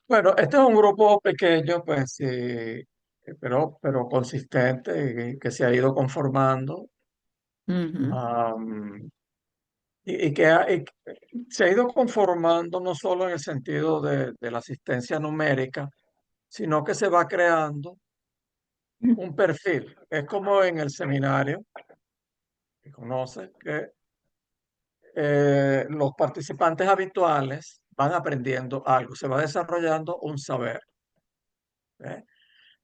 Bueno, este es un grupo pequeño, pues, sí, pero consistente, que se ha ido conformando, Ujú. am, y se ha ido conformando no solo en el sentido de la asistencia numérica, sino que se va creando un perfil. Es como en el seminario, que conoces, que los participantes habituales van aprendiendo algo, se va desarrollando un saber. ¿Eh?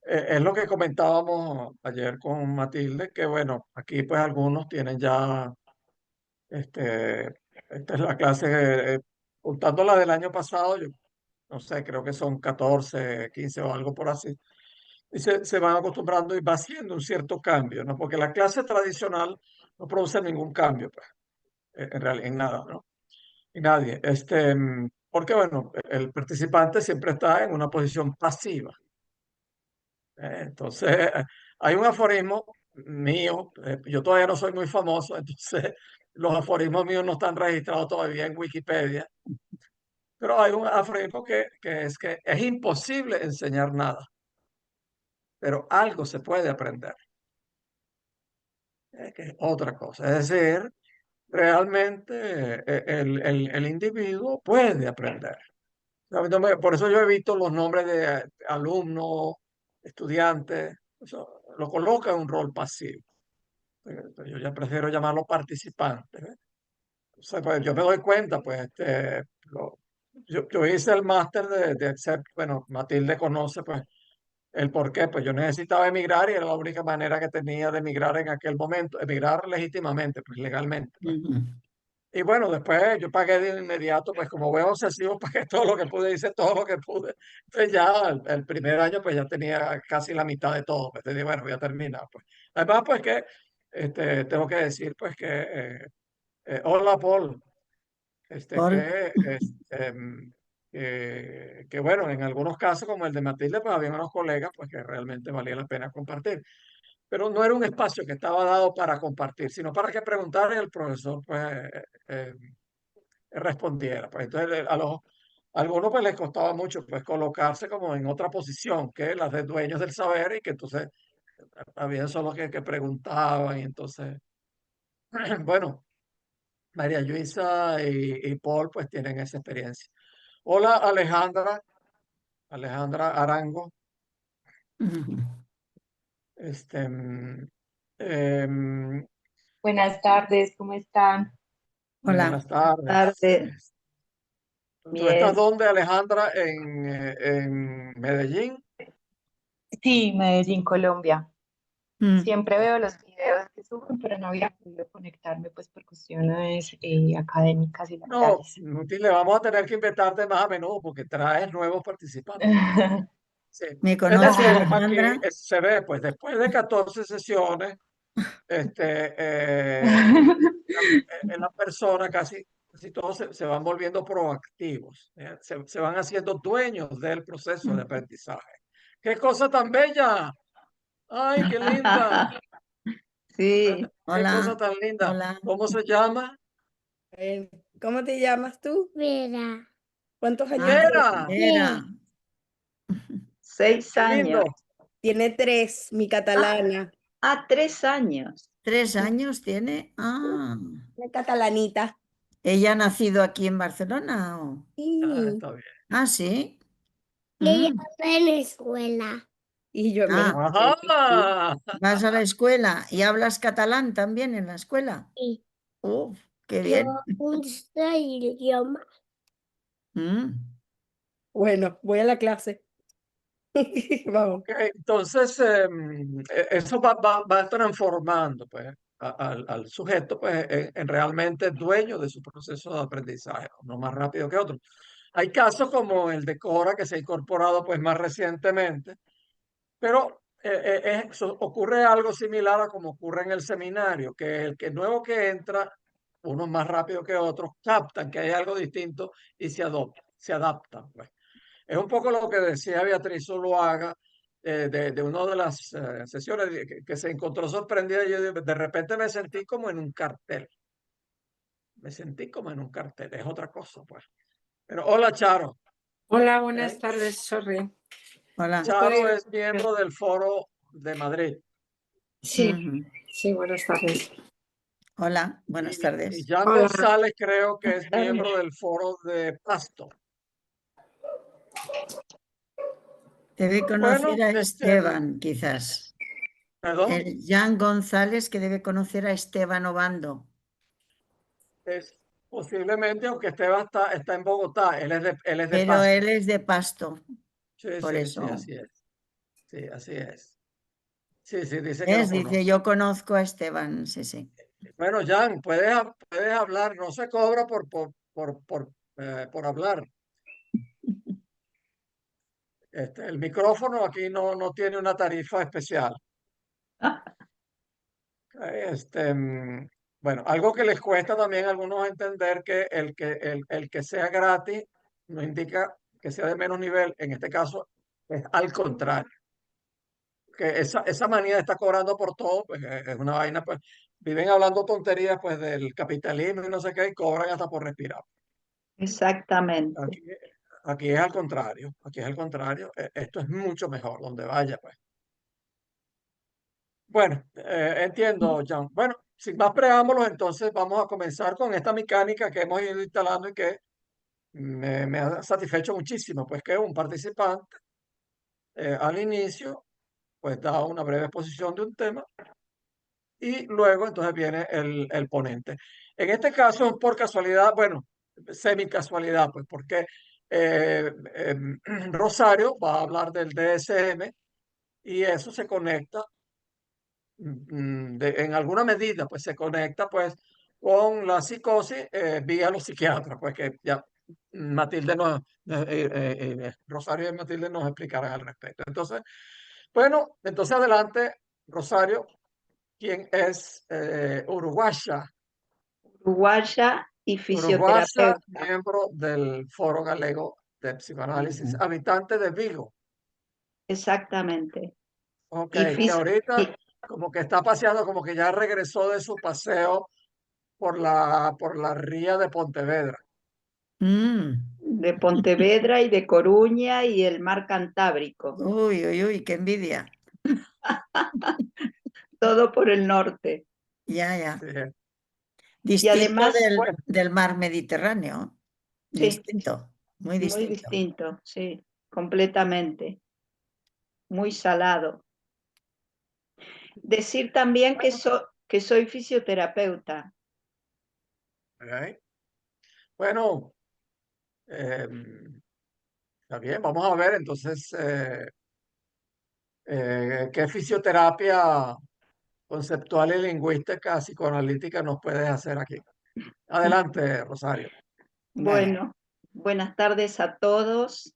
Es lo que comentábamos ayer con Matilde, que bueno, aquí pues algunos tienen ya, este, esta es la clase, juntando la del año pasado, yo no sé, creo que son 14 15 o algo por así, y se van acostumbrando y va haciendo un cierto cambio, ¿no? Porque la clase tradicional no produce ningún cambio, pues, en realidad, en nada, ¿no? En nadie. Porque bueno, el participante siempre está en una posición pasiva. Entonces, hay un aforismo mío, yo todavía no soy muy famoso, entonces los aforismos míos no están registrados todavía en Wikipedia, pero hay un aforismo que es que es imposible enseñar nada, pero algo se puede aprender, que es otra cosa. Es decir, realmente el individuo puede aprender. Por eso yo evito los nombres de alumnos, estudiantes, eso lo coloca en un rol pasivo. Yo ya prefiero llamarlo participante. ¿Ves? O sea, pues, yo me doy cuenta, pues, yo hice el máster de Accept, bueno, Matilde conoce, pues, el por qué, pues yo necesitaba emigrar y era la única manera que tenía de emigrar en aquel momento, emigrar legítimamente, pues, legalmente, pues. Ujú. Y bueno, después yo pagué de inmediato, pues como buen obsesivo, pagué todo lo que pude, hice todo lo que pude. Entonces ya el primer año, pues ya tenía casi la mitad de todo. Pues dije, bueno, voy a terminar, pues. Además, pues que tengo que decir, pues hola Paul, Por, que bueno, en algunos casos, como el de Matilde, pues había unos colegas, pues que realmente valía la pena compartir. Pero no era un espacio que estaba dado para compartir, sino para que preguntara y el profesor, pues, respondiera. Pues entonces a algunos pues les costaba mucho pues colocarse como en otra posición que las de dueños del saber y que entonces había solo que preguntaban y entonces, bueno, María Luisa y Paul pues tienen esa experiencia. Hola Alejandra, Alejandra Arango, ujú. este, mm, em, Buenas tardes, ¿cómo están? muy Hola. buenas tardes. Tardes. ¿Tú estás Bien. dónde, Alejandra? En Medellín. Sí, Medellín, Colombia. Mm. Siempre veo los videos que suben, pero no había podido conectarme pues por cuestiones académicas y No, laborales. le vamos a tener que invitarte más a menudo porque traes nuevos participantes. Sí. ¿Me Es conoce decir, aquí Alejandra? se ve, pues después de 14 sesiones, este, en la persona casi todos se van volviendo proactivos, se van haciendo dueños del proceso de aprendizaje. ¡Qué cosa tan bella! ¡Ay, qué linda! Sí, ¡Qué cosa Hola, tan linda! hola. ¿Cómo se llama? ¿Cómo te llamas tú? Vera. ¿Cuántos años Ah, tienes? Vera, ¿Qué? era. 6 qué años. lindo. Tiene tres, mi Ah, catalana. 3 años. 3 años tiene. Ah, Una catalanita. ¿ella ha nacido aquí en Barcelona? Ah, Y, está bien. Ah, sí. Y ella Mm. está en la escuela. y yo en Ah, Venezuela. Sí. Ajá. vas a la escuela y hablas catalán también en la escuela. Y Uf, qué yo bien. un idioma. Mm. Bueno, voy a la clase. Vamos. Ok, entonces, eso va transformando pues, al sujeto pues, en realmente dueño de su proceso de aprendizaje, no más rápido que otro. Hay casos como el de Cora, que se ha incorporado pues, más recientemente, pero ocurre algo similar a como ocurre en el seminario, que el que nuevo que entra, unos más rápido que otros, captan que hay algo distinto y se adaptan. Pues. Es un poco lo que decía Beatriz Zuluaga de una de las sesiones que se encontró sorprendida. Yo de repente me sentí como en un cartel. Me sentí como en un cartel. Es otra cosa, pues. Pero hola, Charo. Hola, buenas ¿ok? tardes, sorry. Hola. Charo Estoy- es miembro del Foro de Madrid Sí, Ujú. sí, buenas tardes. Hola, buenas y tardes. Jan Hola. González creo que Buenas es tardes. miembro del Foro de Pasto. Debe Bueno, conocer a Esteban, quizás. perdón, El Jan González que debe conocer a Esteban Obando. es posiblemente, aunque está en Bogotá, él es de Pero Pasto. él es de Pasto, Sí, por sí, sí, eso. así es. Sí, así es. Sí, sí, dice que lo Es, dice, conoce. yo conozco a Esteban, sí, sí. Bueno, Jan, puedes hablar, no se cobra por hablar. El micrófono aquí no tiene una tarifa especial. Bueno, algo que les cuesta también a algunos entender que el que sea gratis no indica que sea de menos nivel. En este caso, es al contrario. Que esa manía de estar cobrando por todo, pues es una vaina, pues viven hablando tonterías pues del capitalismo y no sé qué, y cobran hasta por respirar. Exactamente. Aquí, aquí es al contrario, aquí es al contrario. Esto es mucho mejor donde vaya, pues. Bueno, entiendo, John. Bueno, sin más preámbulos, entonces vamos a comenzar con esta mecánica que hemos ido instalando y que me ha satisfecho muchísimo, pues que un participante al inicio pues da una breve exposición de un tema y luego entonces viene el ponente. En este caso, por casualidad, bueno, semi casualidad, pues porque Rosario va a hablar del DSM y eso se conecta en alguna medida, pues se conecta pues con la psicosis vía los psiquiatras, pues que ya Matilde Rosario y Matilde nos explicarán al respecto. Entonces, bueno, entonces adelante, Rosario, quien es uruguaya, Uruguaya y uruguaya, fisioterapeuta. miembro del Foro Galego de Psicoanálisis, habitante de Vigo. Exactamente. Ok, Y, que fis- ahorita y como que está paseando, como que ya regresó de su paseo por la ría de Pontevedra. Mm. de Pontevedra y de Coruña y el mar Cantábrico. Uy, uy, uy, qué envidia. Todo por el norte. Ya, ya. Sí. Y Distinto además, Bueno, del mar Mediterráneo. sí, Distinto, muy muy distinto. distinto, sí, completamente. Muy salado. Decir también bueno, que soy fisioterapeuta. ok. Bueno, está bien, vamos a ver entonces qué fisioterapia conceptual y lingüística psicoanalítica nos puedes hacer aquí. Adelante, Rosario. Vale. Bueno, buenas tardes a todos.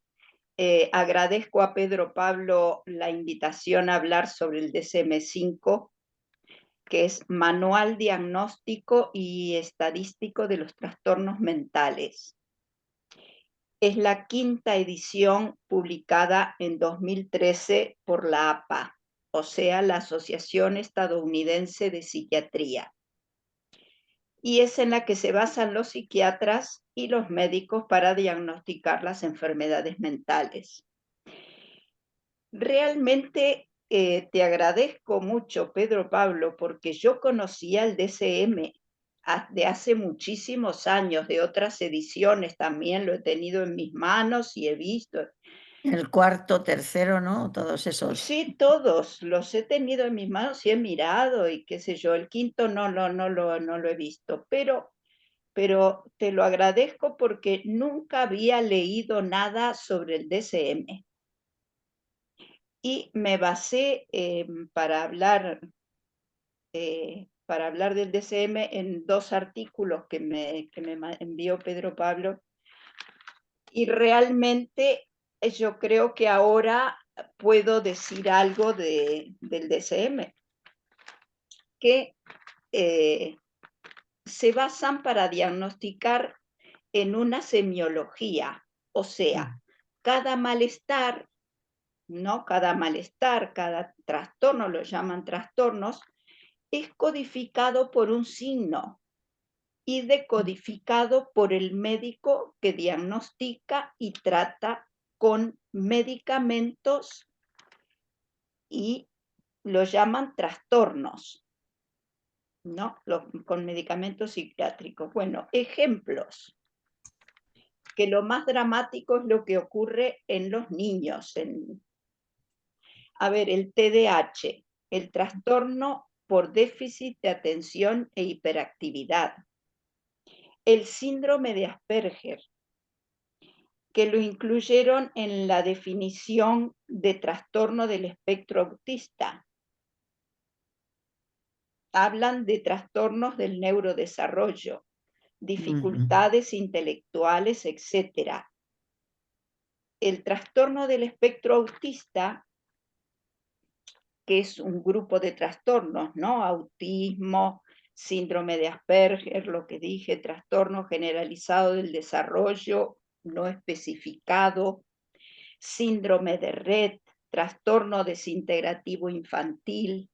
Agradezco a Pedro Pablo la invitación a hablar sobre el DSM-5, que es Manual Diagnóstico y Estadístico de los Trastornos Mentales. Es la quinta edición publicada en 2013 por la APA, o sea, la Asociación Estadounidense de Psiquiatría, y es en la que se basan los psiquiatras y los médicos para diagnosticar las enfermedades mentales. Realmente te agradezco mucho, Pedro Pablo, porque yo conocía el DSM de hace muchísimos años, de otras ediciones también lo he tenido en mis manos y he visto. El cuarto, tercero, ¿no? Todos esos. Sí, todos los he tenido en mis manos y he mirado y qué sé yo, el quinto no lo he visto, pero te lo agradezco porque nunca había leído nada sobre el DSM. Y me basé para hablar del DSM en dos artículos que me envió Pedro Pablo. Y realmente yo creo que ahora puedo decir algo del DSM, que se basan para diagnosticar en una semiología, o sea, cada malestar, ¿no? Cada trastorno, lo llaman trastornos, es codificado por un signo. y decodificado por el médico que diagnostica y trata con medicamentos y lo llaman trastornos, ¿no? Con medicamentos psiquiátricos. Bueno, ejemplos, que lo más dramático es lo que ocurre en los niños. A ver, el TDAH, el trastorno por déficit de atención e hiperactividad. El síndrome de Asperger, que lo incluyeron en la definición de trastorno del espectro autista. Hablan de trastornos del neurodesarrollo, dificultades intelectuales, etc. El trastorno del espectro autista, que es un grupo de trastornos, ¿no? Autismo, síndrome de Asperger, lo que dije, trastorno generalizado del desarrollo no especificado, síndrome de Rett, trastorno desintegrativo infantil.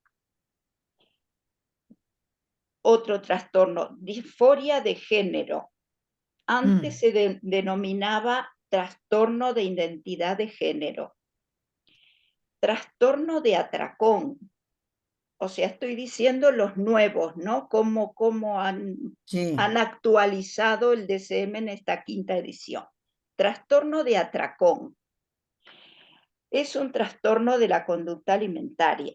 Otro trastorno, disforia de género. Antes se denominaba trastorno de identidad de género. Trastorno de atracón. O sea, estoy diciendo los nuevos, ¿no? Cómo han actualizado el DSM en esta 5ª edición. Trastorno de atracón. Es un trastorno de la conducta alimentaria.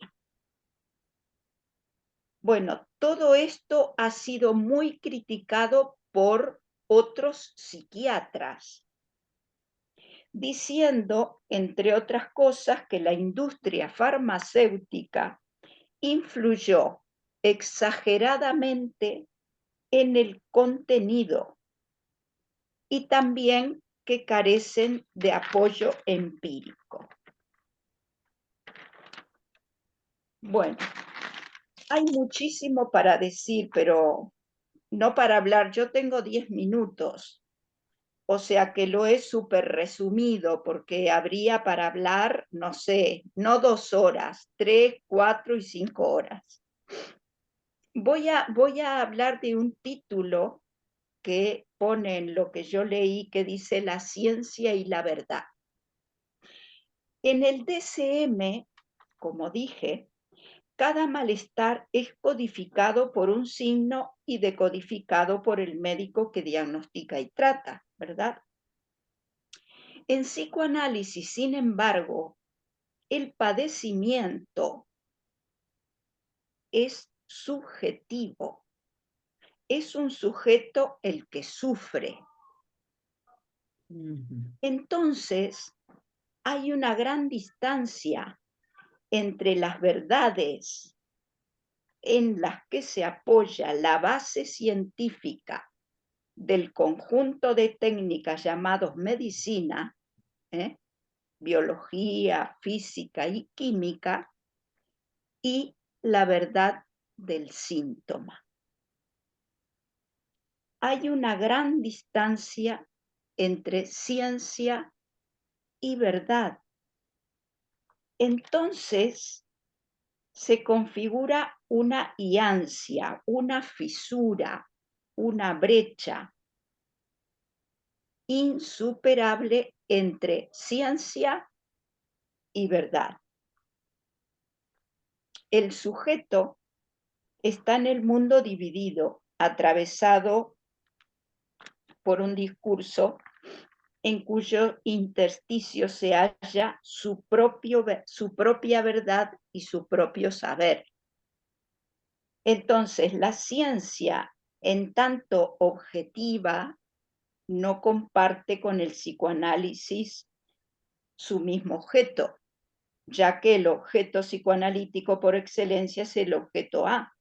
Bueno, todo esto ha sido muy criticado por otros psiquiatras, diciendo, entre otras cosas, que la industria farmacéutica influyó exageradamente en el contenido y también que carecen de apoyo empírico. Bueno, hay muchísimo para decir, pero no para hablar. Yo tengo 10 minutos, o sea que lo he súper resumido, porque habría para hablar, no sé, no 2 horas, 3, 4 y 5 horas. Voy a hablar de un título que pone en lo que yo leí, que dice La ciencia y la verdad. En el DSM, como dije, cada malestar es codificado por un signo y decodificado por el médico que diagnostica y trata, ¿verdad? En psicoanálisis, sin embargo, el padecimiento es subjetivo. Es un sujeto el que sufre. Entonces, hay una gran distancia entre las verdades en las que se apoya la base científica del conjunto de técnicas llamados medicina, biología, física y química, y la verdad del síntoma. Hay una gran distancia entre ciencia y verdad. Entonces, se configura una hiancia, una fisura, una brecha insuperable entre ciencia y verdad. El sujeto está en el mundo dividido, atravesado por un discurso en cuyo intersticio se halla su propia verdad y su propio saber. Entonces, la ciencia, en tanto objetiva, no comparte con el psicoanálisis su mismo objeto, ya que el objeto psicoanalítico por excelencia es el objeto A.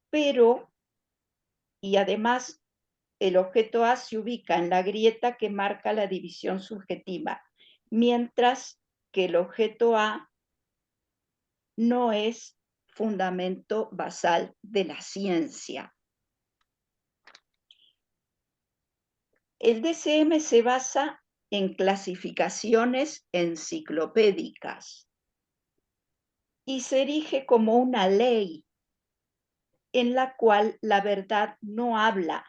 Pero, y además, el objeto A se ubica en la grieta que marca la división subjetiva, mientras que el objeto A no es fundamento basal de la ciencia. El DSM se basa en clasificaciones enciclopédicas y se erige como una ley en la cual la verdad no habla,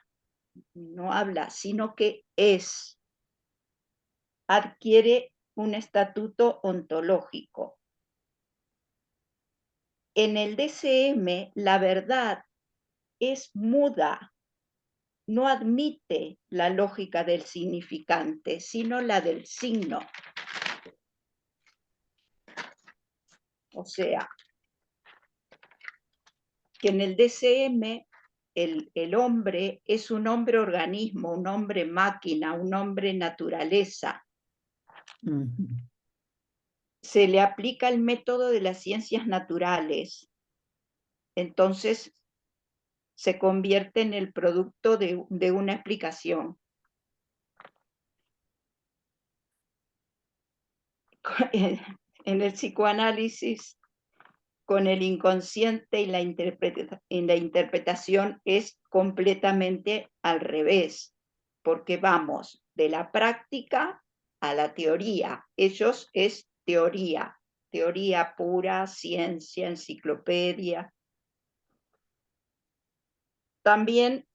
sino que es, adquiere un estatuto ontológico. En el DCM, la verdad es muda, no admite la lógica del significante, sino la del signo. O sea, que en el DCM el hombre es un hombre organismo, un hombre máquina, un hombre naturaleza. Se le aplica el método de las ciencias naturales, entonces se convierte en el producto de una explicación. En el psicoanálisis, con el inconsciente y la interpretación es completamente al revés, porque vamos de la práctica a la teoría. Ellos es teoría, teoría pura, ciencia, enciclopedia. También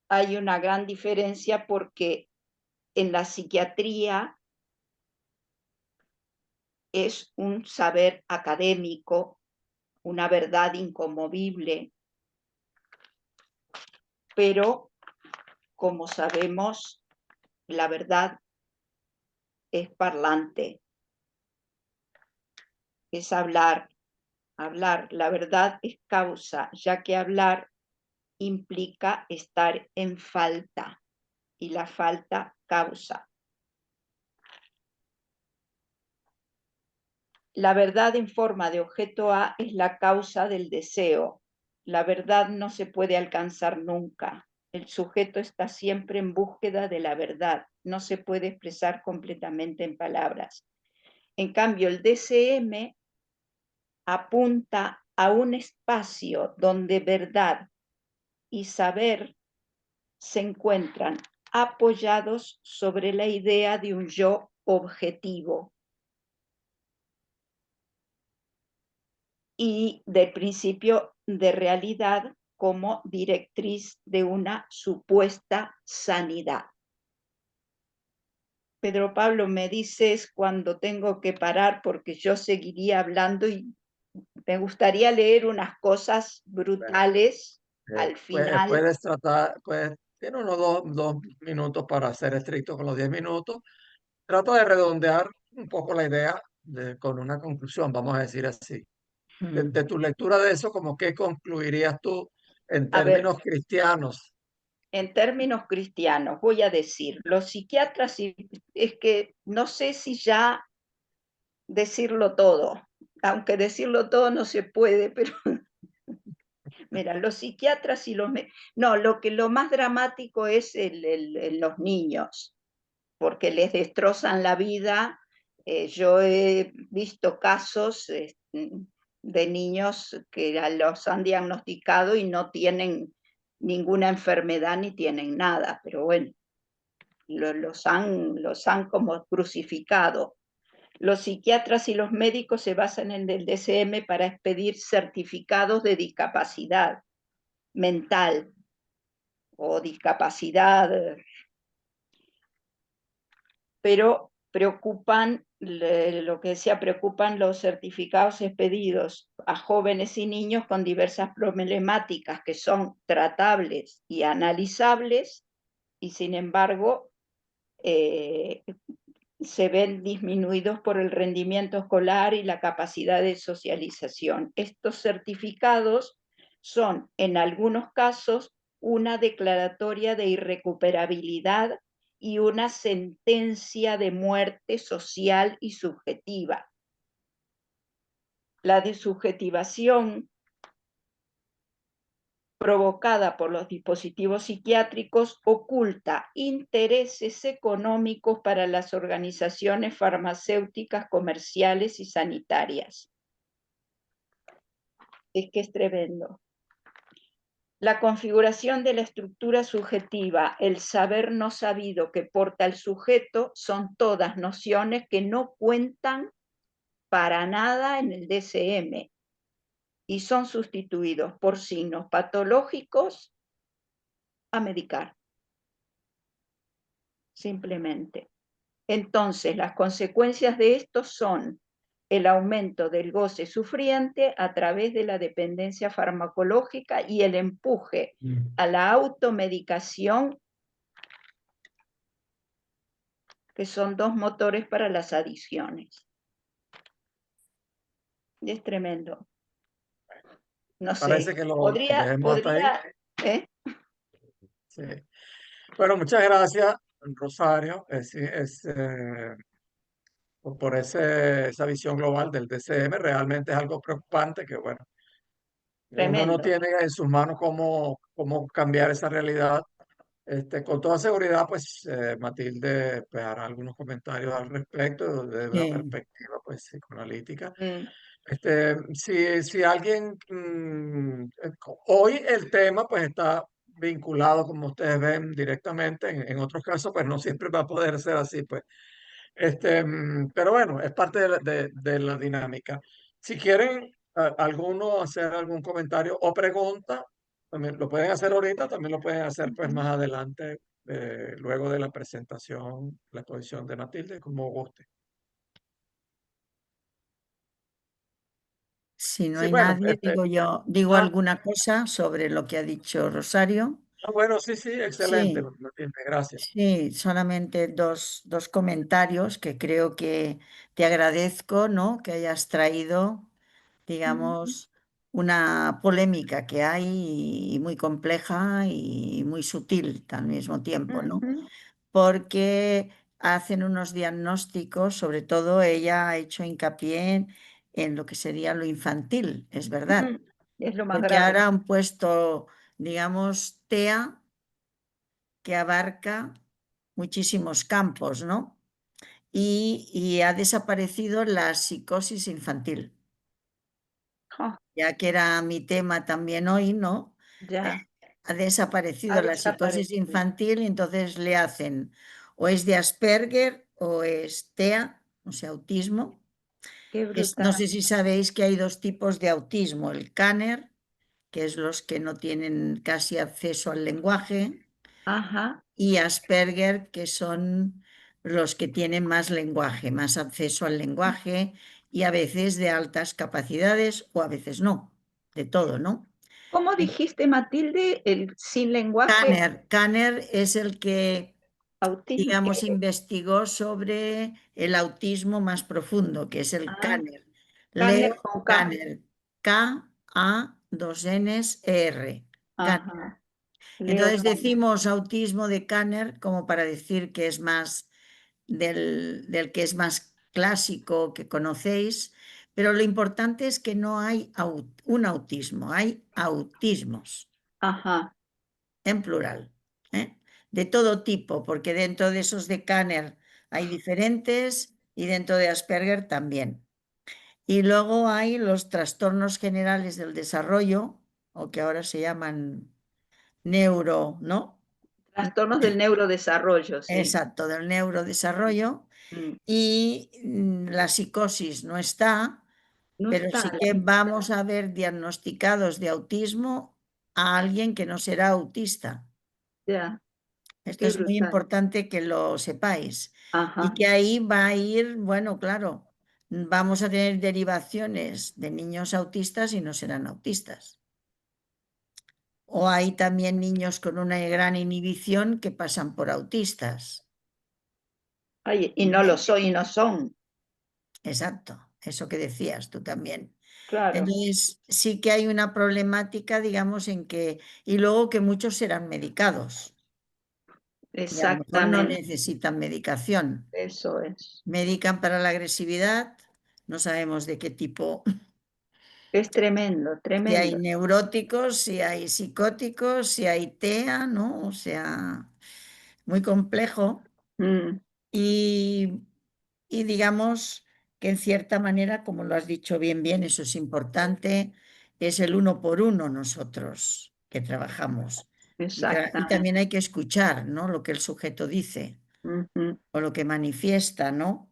hay una gran diferencia porque en la psiquiatría es un saber académico, una verdad inconmovible, pero como sabemos, la verdad es parlante, es hablar. La verdad es causa, ya que hablar implica estar en falta y la falta causa. La verdad en forma de objeto A es la causa del deseo. La verdad no se puede alcanzar nunca. El sujeto está siempre en búsqueda de la verdad. No se puede expresar completamente en palabras. En cambio, el DCM apunta a un espacio donde verdad y saber se encuentran apoyados sobre la idea de un yo objetivo y del principio de realidad como directriz de una supuesta sanidad. Pedro Pablo, me dices cuando tengo que parar porque yo seguiría hablando y me gustaría leer unas cosas brutales al final. Puedes tratar, tiene unos dos minutos para ser estricto con los 10 minutos. Trato de redondear un poco la idea con una conclusión, vamos a decir así. De tu lectura de eso, ¿cómo qué concluirías tú en A ver, términos cristianos? en términos cristianos, voy a decir, los psiquiatras, es que no sé si ya decirlo todo, aunque decirlo todo no se puede, pero mira, los psiquiatras y no, lo más dramático es los niños, porque les destrozan la vida. Yo he visto casos de niños que los han diagnosticado y no tienen ninguna enfermedad ni tienen nada, pero bueno, los han como crucificado. Los psiquiatras y los médicos se basan en el DSM para expedir certificados de discapacidad mental o discapacidad, pero preocupan, lo que decía, preocupan los certificados expedidos a jóvenes y niños con diversas problemáticas que son tratables y analizables y sin embargo se ven disminuidos por el rendimiento escolar y la capacidad de socialización. Estos certificados son, en algunos casos, una declaratoria de irrecuperabilidad y una sentencia de muerte social y subjetiva. La desubjetivación provocada por los dispositivos psiquiátricos oculta intereses económicos para las organizaciones farmacéuticas, comerciales y sanitarias. Es que es tremendo. La configuración de la estructura subjetiva, el saber no sabido que porta el sujeto, son todas nociones que no cuentan para nada en el DSM. y son sustituidos por signos patológicos a medicar, simplemente. Entonces, las consecuencias de esto son el aumento del goce sufriente a través de la dependencia farmacológica y el empuje a la automedicación, que son dos motores para las adicciones. Y es tremendo. No Parece sé, que lo podría, dejemos hasta ahí. ¿eh? Sí. Bueno, muchas gracias, Rosario. Por esa visión global del DCM. Realmente es algo preocupante que, bueno, uno no Tremendo. tiene en sus manos cómo cambiar esa realidad. Con toda seguridad, pues Matilde pues, hará algunos comentarios al respecto desde una Sí. perspectiva pues, psicoanalítica. Mm, Si alguien, hoy el tema pues está vinculado, como ustedes ven, directamente, en otros casos pues no siempre va a poder ser así, pues. Pero bueno, es parte de la dinámica. Si quieren alguno hacer algún comentario o pregunta, también lo pueden hacer ahorita, también lo pueden hacer pues más adelante, luego de la presentación, la exposición de Matilde, como guste. Si no Sí, hay bueno, nadie, digo ah, alguna cosa sobre lo que ha dicho Rosario. bueno, sí, sí, excelente, Sí, Matilde, gracias. sí, solamente dos comentarios que creo que te agradezco, ¿no? Que hayas traído, digamos, una polémica que hay y muy compleja y muy sutil al mismo tiempo, ¿no? ujú, Porque hacen unos diagnósticos, sobre todo ella ha hecho hincapié en lo que sería lo infantil, es verdad, ujú. Es lo más porque grave. ahora han puesto, digamos, TEA que abarca muchísimos campos, ¿no? Y ha desaparecido la psicosis infantil, Oh, ya que era mi tema también hoy, ¿no? ya, Ha ha desaparecido la psicosis desaparecido. infantil y entonces le hacen o es de Asperger o es TEA, o sea, autismo. Qué No brutal. sé si sabéis que hay dos tipos de autismo, el Kanner, que es los que no tienen casi acceso al lenguaje, Ajá. y Asperger, que son los que tienen más lenguaje, más acceso al lenguaje y a veces de altas capacidades o a veces no, de todo, ¿no? ¿Cómo dijiste, Matilde, el sin lenguaje Kanner es el que, autismo? digamos, investigó sobre el autismo más profundo, que es el Ah, Kanner. Kanner Leo con K. Kanner, K-A-2-N-S-E-R. Kanner. Ajá. Leo Entonces Kanner. decimos autismo de Kanner como para decir que es más del que es más clásico que conocéis, pero lo importante es que no hay un autismo, hay autismos Ajá. en plural, ¿eh? De todo tipo, porque dentro de esos de Kanner hay diferentes y dentro de Asperger también. Y luego hay los trastornos generales del desarrollo, o que ahora se llaman neuro, ¿no? Trastornos del neurodesarrollo, sí. Exacto, del neurodesarrollo. Mm, Y la psicosis no está, no pero está sí la que psicosis. vamos a ver diagnosticados de autismo a alguien que no será autista. Ya, Esto qué es muy brutal. importante que lo sepáis. Y Ajá. que ahí va a ir, bueno, claro, vamos a tener derivaciones de niños autistas y no serán autistas. O hay también niños con una gran inhibición que pasan por autistas. Ay, y no lo soy y no son. Exacto, eso que decías tú también. Claro, Entonces, sí que hay una problemática, digamos, en que, y luego que muchos serán medicados y a lo mejor no exactamente. necesitan medicación. Eso es. Medican para la agresividad, no sabemos de qué tipo, Es tremendo, si hay tremendo. neuróticos, si hay psicóticos, si hay TEA, ¿no? O sea, muy complejo. Mm, Y, y digamos que en cierta manera, como lo has dicho bien, eso es importante, es el uno por uno nosotros que trabajamos. Y exactamente. también hay que escuchar, ¿no? Lo que el sujeto dice Ujú, o lo que manifiesta, ¿no?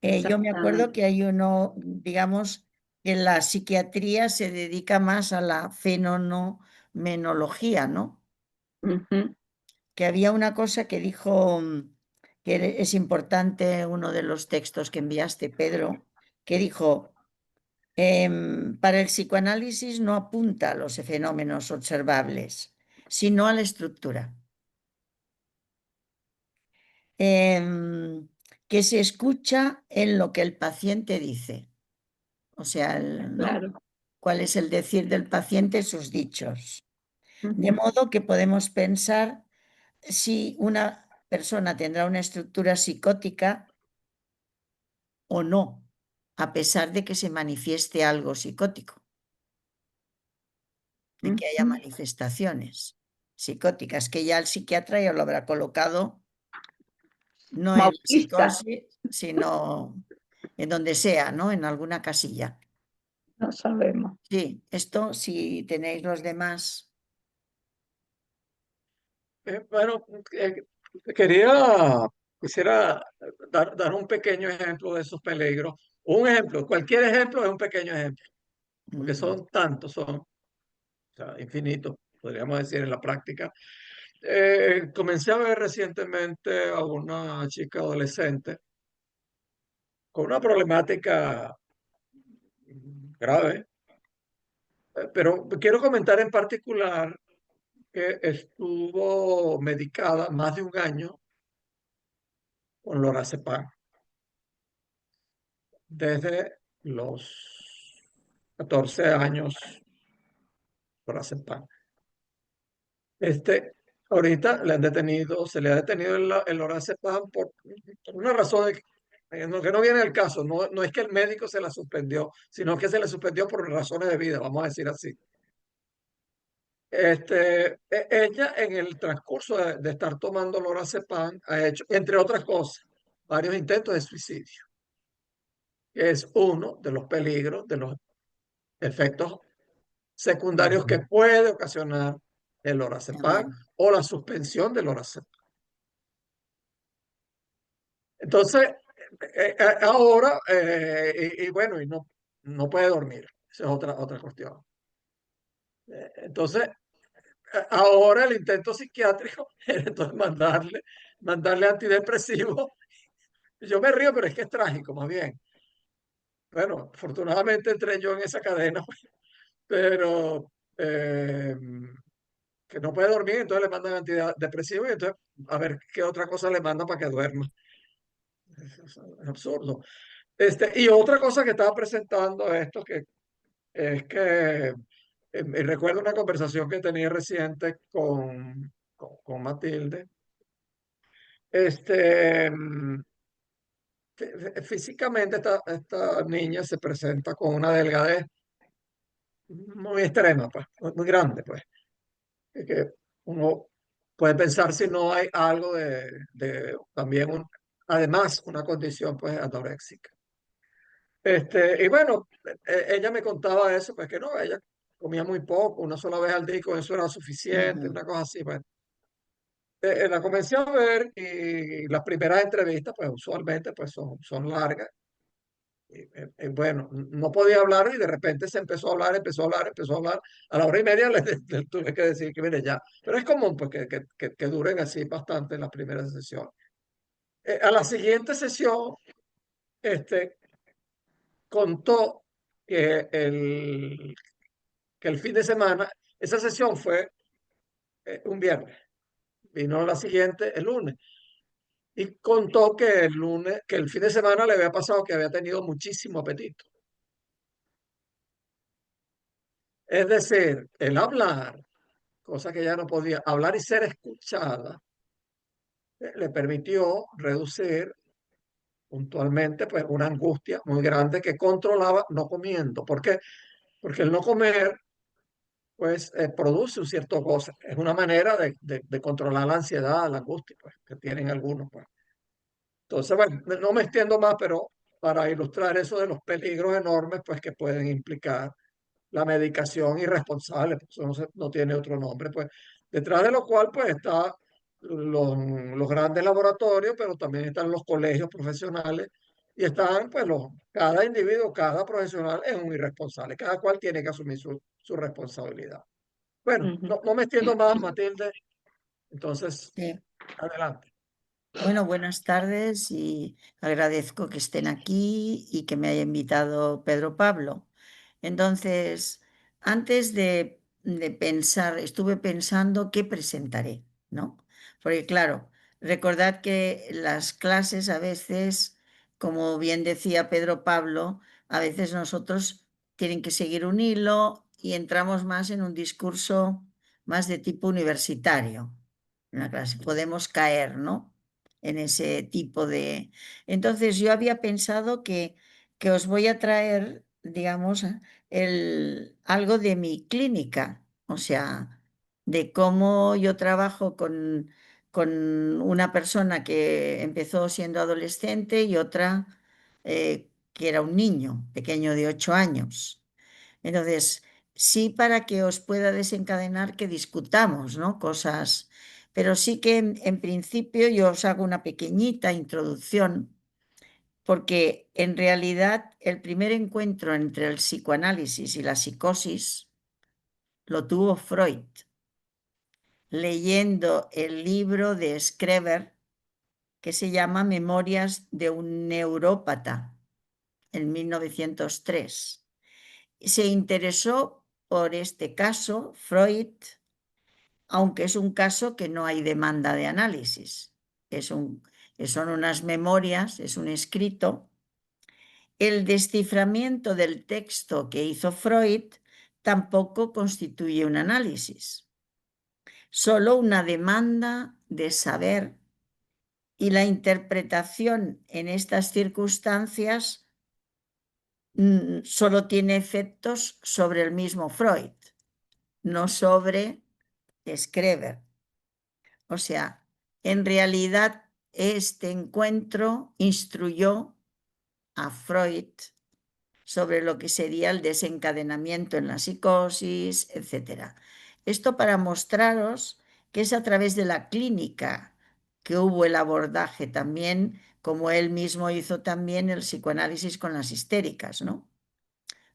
Yo me acuerdo exactamente. que hay uno, digamos, que la psiquiatría se dedica más a la fenomenología, ¿no? Ujú. Que había una cosa que dijo, que es importante, uno de los textos que enviaste, Pedro, que dijo, para el psicoanálisis no apunta a los fenómenos observables, sino a la estructura. Que se escucha en lo que el paciente dice, o sea, ¿no? Claro. ¿Cuál es el decir del paciente, sus dichos? De Ujú. modo que podemos pensar si una persona tendrá una estructura psicótica o no, a pesar de que se manifieste algo psicótico, de que haya Ujú. manifestaciones psicóticas, que ya el psiquiatra ya lo habrá colocado no en la Maurista, psicosis, sino en donde sea, ¿no? En alguna casilla. no sabemos. Sí, esto si tenéis los demás. Bueno, quisiera dar un pequeño ejemplo de esos peligros. Un ejemplo, cualquier ejemplo es un pequeño ejemplo, porque son tantos, son, o sea, infinitos, podríamos decir en la práctica. Comencé a ver recientemente a una chica adolescente con una problemática grave, pero quiero comentar en particular que estuvo medicada más de un año con lorazepam, desde los 14 años lorazepam. Ahorita le han detenido, se le ha detenido el lorazepam por una razón que no viene al caso. No, no es que el médico se la suspendió, sino que se le suspendió por razones de vida, vamos a decir así. Ella en el transcurso de estar tomando lorazepam ha hecho, entre otras cosas, varios intentos de suicidio, que es uno de los peligros, de los efectos secundarios que puede ocasionar el lorazepam También. o la suspensión del lorazepam. Entonces, ahora, y bueno, y no puede dormir. Esa es otra cuestión. Entonces, ahora el intento psiquiátrico era entonces mandarle antidepresivos. Yo me río, pero es que es trágico, más bien. Bueno, afortunadamente entré yo en esa cadena, pero que no puede dormir, entonces le mandan antidepresivos y entonces a ver qué otra cosa le mandan para que duerma. Es absurdo. Y otra cosa que estaba presentando esto, que es que recuerdo una conversación que tenía reciente con Matilde. Este, mm, Físicamente esta niña se presenta con una delgadez muy extrema, pues, muy grande, pues. Que uno puede pensar si no hay algo de también además una condición pues anoréxica. Y bueno, ella me contaba eso, pues que no, ella comía muy poco, una sola vez al día, y con eso era suficiente, Ujú. una cosa así. Pues. La comencé a ver y las primeras entrevistas, pues usualmente pues son largas. Bueno, no podía hablar y de repente se empezó a hablar, empezó a hablar, empezó a hablar. A la hora y media le tuve que decir que mire ya. Pero es común pues, que duren así bastante las primeras sesiones. A la siguiente sesión, este, contó que que el fin de semana, esa sesión fue un viernes, vino la siguiente el lunes. Y contó que el lunes, que el fin de semana le había pasado que había tenido muchísimo apetito. Es decir, el hablar, cosa que ya no podía, hablar y ser escuchada, le permitió reducir puntualmente pues, una angustia muy grande que controlaba no comiendo. ¿Por qué? Porque el no comer pues produce un cierto goce. Es una manera de controlar la ansiedad, la angustia pues, que tienen algunos. Pues. Entonces, bueno, no me extiendo más, pero para ilustrar eso de los peligros enormes pues, que pueden implicar la medicación irresponsable, pues eso no tiene otro nombre, pues detrás de lo cual pues está los grandes laboratorios, pero también están los colegios profesionales y están, pues, cada individuo, cada profesional es un irresponsable. Cada cual tiene que asumir su responsabilidad. Bueno, Ujú. no me extiendo más, Matilde. Entonces, Sí. adelante. Bueno, buenas tardes y agradezco que estén aquí y que me haya invitado Pedro Pablo. Entonces, antes de pensar, estuve pensando qué presentaré, ¿no? Porque claro, recordad que las clases a veces, como bien decía Pedro Pablo, a veces nosotros tienen que seguir un hilo y entramos más en un discurso más de tipo universitario. En la clase podemos caer, ¿no? En ese tipo de... Entonces yo había pensado que os voy a traer, digamos, algo de mi clínica, o sea, de cómo yo trabajo con una persona que empezó siendo adolescente y otra que era un niño pequeño de 8 años. Entonces, sí para que os pueda desencadenar que discutamos, ¿no? Cosas, pero sí que en principio yo os hago una pequeñita introducción porque en realidad el primer encuentro entre el psicoanálisis y la psicosis lo tuvo Freud, leyendo el libro de Schreber que se llama Memorias de un neurópata en 1903. Se interesó por este caso, Freud, aunque es un caso que no hay demanda de análisis. Son unas memorias, es un escrito. El desciframiento del texto que hizo Freud tampoco constituye un análisis, solo una demanda de saber y la interpretación en estas circunstancias solo tiene efectos sobre el mismo Freud, no sobre Schreber. O sea, en realidad este encuentro instruyó a Freud sobre lo que sería el desencadenamiento en la psicosis, etc. Esto para mostraros que es a través de la clínica que hubo el abordaje también, como él mismo hizo también el psicoanálisis con las histéricas, ¿no?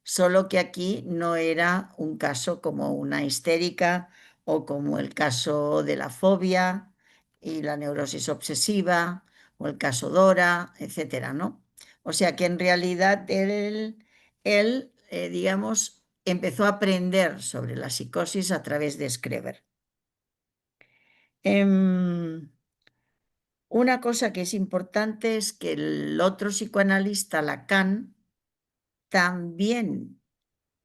Solo que aquí no era un caso como una histérica o como el caso de la fobia y la neurosis obsesiva o el caso Dora, etcétera, ¿no? O sea que en realidad él digamos, empezó a aprender sobre la psicosis a través de Schreber. Una cosa que es importante es que el otro psicoanalista, Lacan, también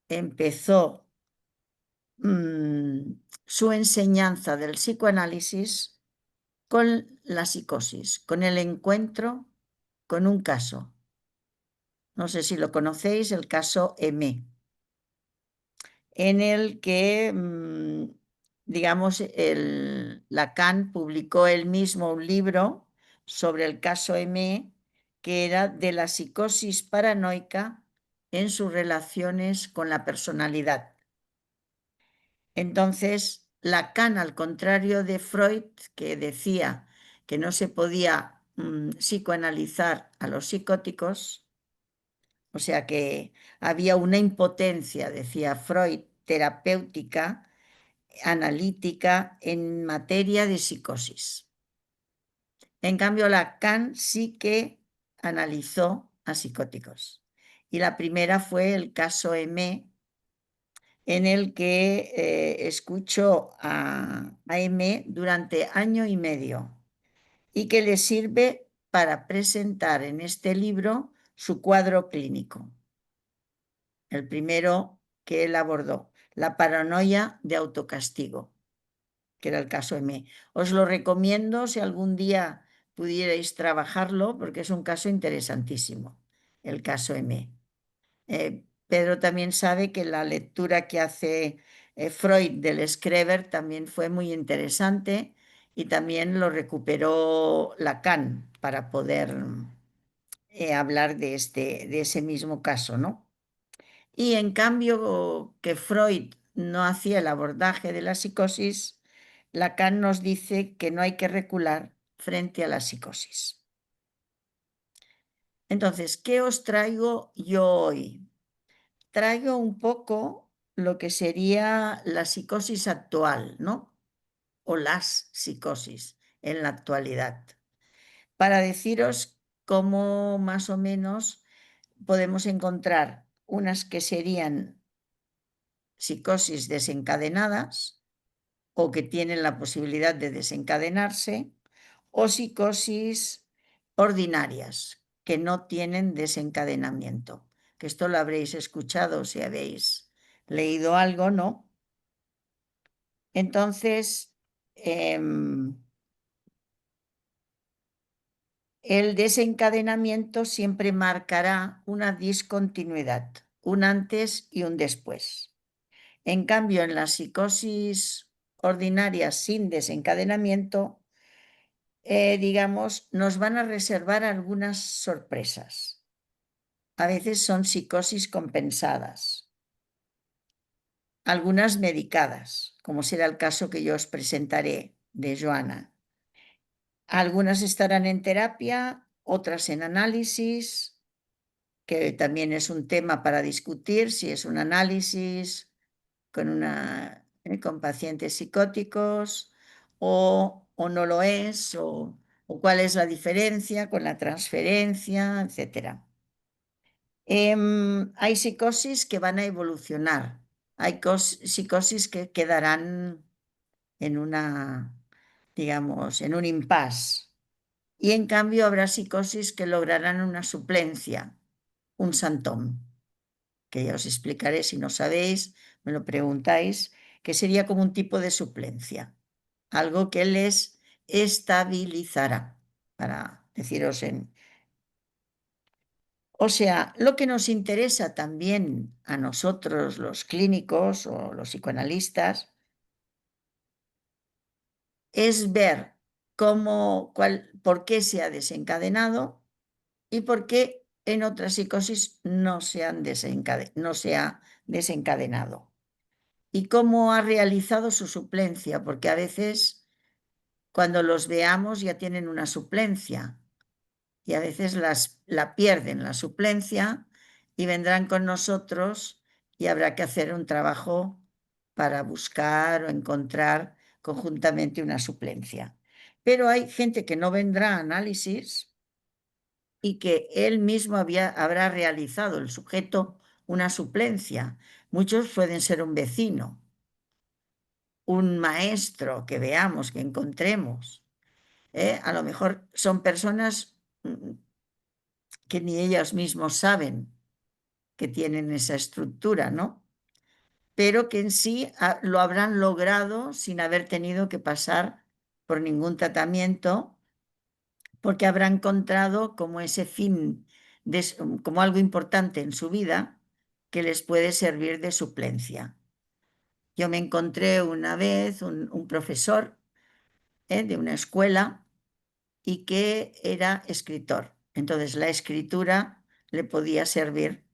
empezó su enseñanza del psicoanálisis con la psicosis, con el encuentro con un caso. No sé si lo conocéis, el caso M, en el que, digamos, Lacan publicó él mismo un libro sobre el caso M, que era de la psicosis paranoica en sus relaciones con la personalidad. Entonces, Lacan, al contrario de Freud, que decía que no se podía psicoanalizar a los psicóticos, o sea que había una impotencia, decía Freud, terapéutica, analítica en materia de psicosis. En cambio, Lacan sí que analizó a psicóticos. Y la primera fue el caso M, en el que escuchó a M durante año y medio y que le sirve para presentar en este libro su cuadro clínico. El primero que él abordó, la paranoia de autocastigo, que era el caso M. Os lo recomiendo si algún día pudierais trabajarlo, porque es un caso interesantísimo, el caso M. Pedro también sabe que la lectura que hace Freud del Schreber también fue muy interesante y también lo recuperó Lacan para poder hablar de ese mismo caso, ¿no? Y en cambio que Freud no hacía el abordaje de la psicosis, Lacan nos dice que no hay que recular frente a la psicosis. Entonces, ¿qué os traigo yo hoy? Traigo un poco lo que sería la psicosis actual, ¿no? O las psicosis en la actualidad, para deciros cómo más o menos podemos encontrar unas que serían psicosis desencadenadas o que tienen la posibilidad de desencadenarse, o psicosis ordinarias que no tienen desencadenamiento. Que esto lo habréis escuchado si habéis leído algo, ¿no? Entonces, el desencadenamiento siempre marcará una discontinuidad, un antes y un después. En cambio, en la psicosis ordinaria sin desencadenamiento, digamos, nos van a reservar algunas sorpresas. A veces son psicosis compensadas, algunas medicadas, como será el caso que yo os presentaré de Joana. Algunas estarán en terapia, otras en análisis, que también es un tema para discutir, si es un análisis con pacientes psicóticos o no lo es, o cuál es la diferencia con la transferencia, etc. Hay psicosis que van a evolucionar, hay psicosis que quedarán en digamos, en un impasse. Y en cambio habrá psicosis que lograrán una suplencia, un santón, que ya os explicaré si no sabéis, me lo preguntáis, que sería como un tipo de suplencia, algo que les estabilizará, para deciros en... O sea, lo que nos interesa también a nosotros, los clínicos o los psicoanalistas, es ver por qué se ha desencadenado y por qué en otras psicosis no se ha desencadenado. Y cómo ha realizado su suplencia, porque a veces cuando los veamos ya tienen una suplencia y a veces la pierden la suplencia y vendrán con nosotros y habrá que hacer un trabajo para buscar o encontrar conjuntamente una suplencia. Pero hay gente que no vendrá a análisis y que él mismo habrá realizado, el sujeto, una suplencia. Muchos pueden ser un vecino, un maestro que veamos, que encontremos. A lo mejor son personas que ni ellos mismos saben que tienen esa estructura, ¿no? Pero que en sí lo habrán logrado sin haber tenido que pasar por ningún tratamiento, porque habrá encontrado como ese fin, como algo importante en su vida que les puede servir de suplencia. Yo me encontré una vez un profesor de una escuela y que era escritor. Entonces la escritura le podía servir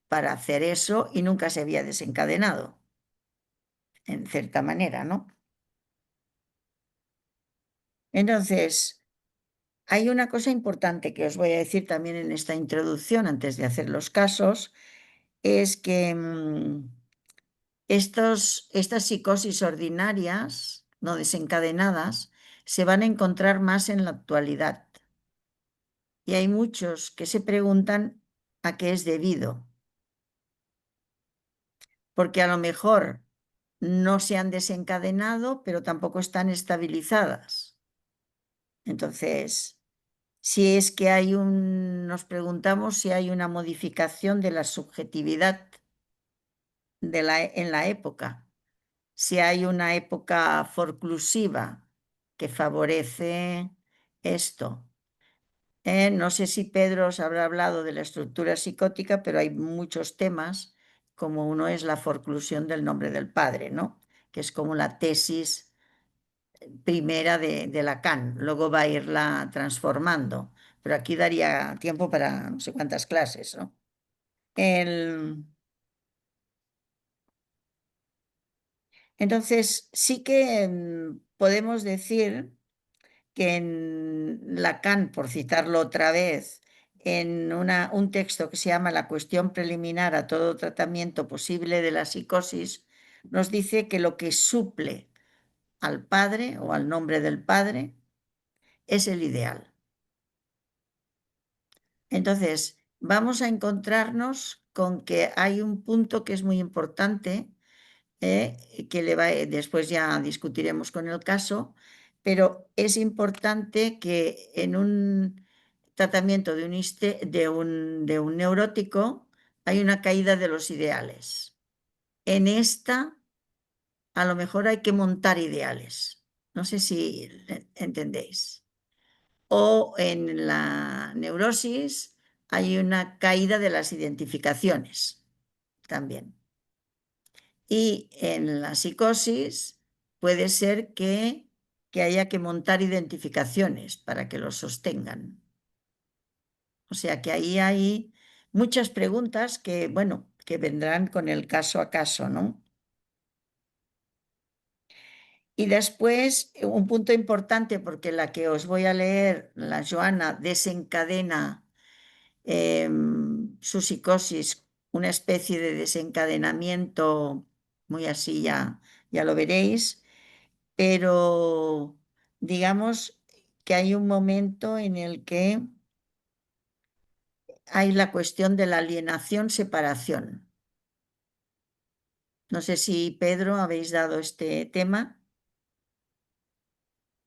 para hacer eso y nunca se había desencadenado, en cierta manera, ¿no? Entonces, hay una cosa importante que os voy a decir también en esta introducción antes de hacer los casos, es que estas psicosis ordinarias, no desencadenadas, se van a encontrar más en la actualidad. Y hay muchos que se preguntan a qué es debido. Porque a lo mejor no se han desencadenado, pero tampoco están estabilizadas. Entonces, si es que nos preguntamos si hay una modificación de la subjetividad en la época, si hay una época forclusiva que favorece esto. No sé si Pedro os habrá hablado de la estructura psicótica, pero hay muchos temas, como uno es la forclusión del nombre del padre, ¿no? Que es como la tesis primera de Lacan, luego va a irla transformando, pero aquí daría tiempo para no sé cuántas clases, ¿no? Entonces, sí que podemos decir que en Lacan, por citarlo otra vez, en un texto que se llama La cuestión preliminar a todo tratamiento posible de la psicosis, nos dice que lo que suple al padre o al nombre del padre es el ideal. Entonces, vamos a encontrarnos con que hay un punto que es muy importante, que después ya discutiremos con el caso, pero es importante que en un tratamiento de un neurótico hay una caída de los ideales. En esta, a lo mejor hay que montar ideales. No sé si entendéis. O en la neurosis hay una caída de las identificaciones también. Y en la psicosis puede ser que haya que montar identificaciones para que los sostengan. O sea que ahí hay muchas preguntas que, bueno, que vendrán con el caso a caso, ¿no? Y después, un punto importante, porque la que os voy a leer, la Joana, desencadena su psicosis, una especie de desencadenamiento, muy así ya lo veréis, pero digamos que hay un momento en el que hay la cuestión de la alienación-separación. No sé si, Pedro, habéis dado este tema.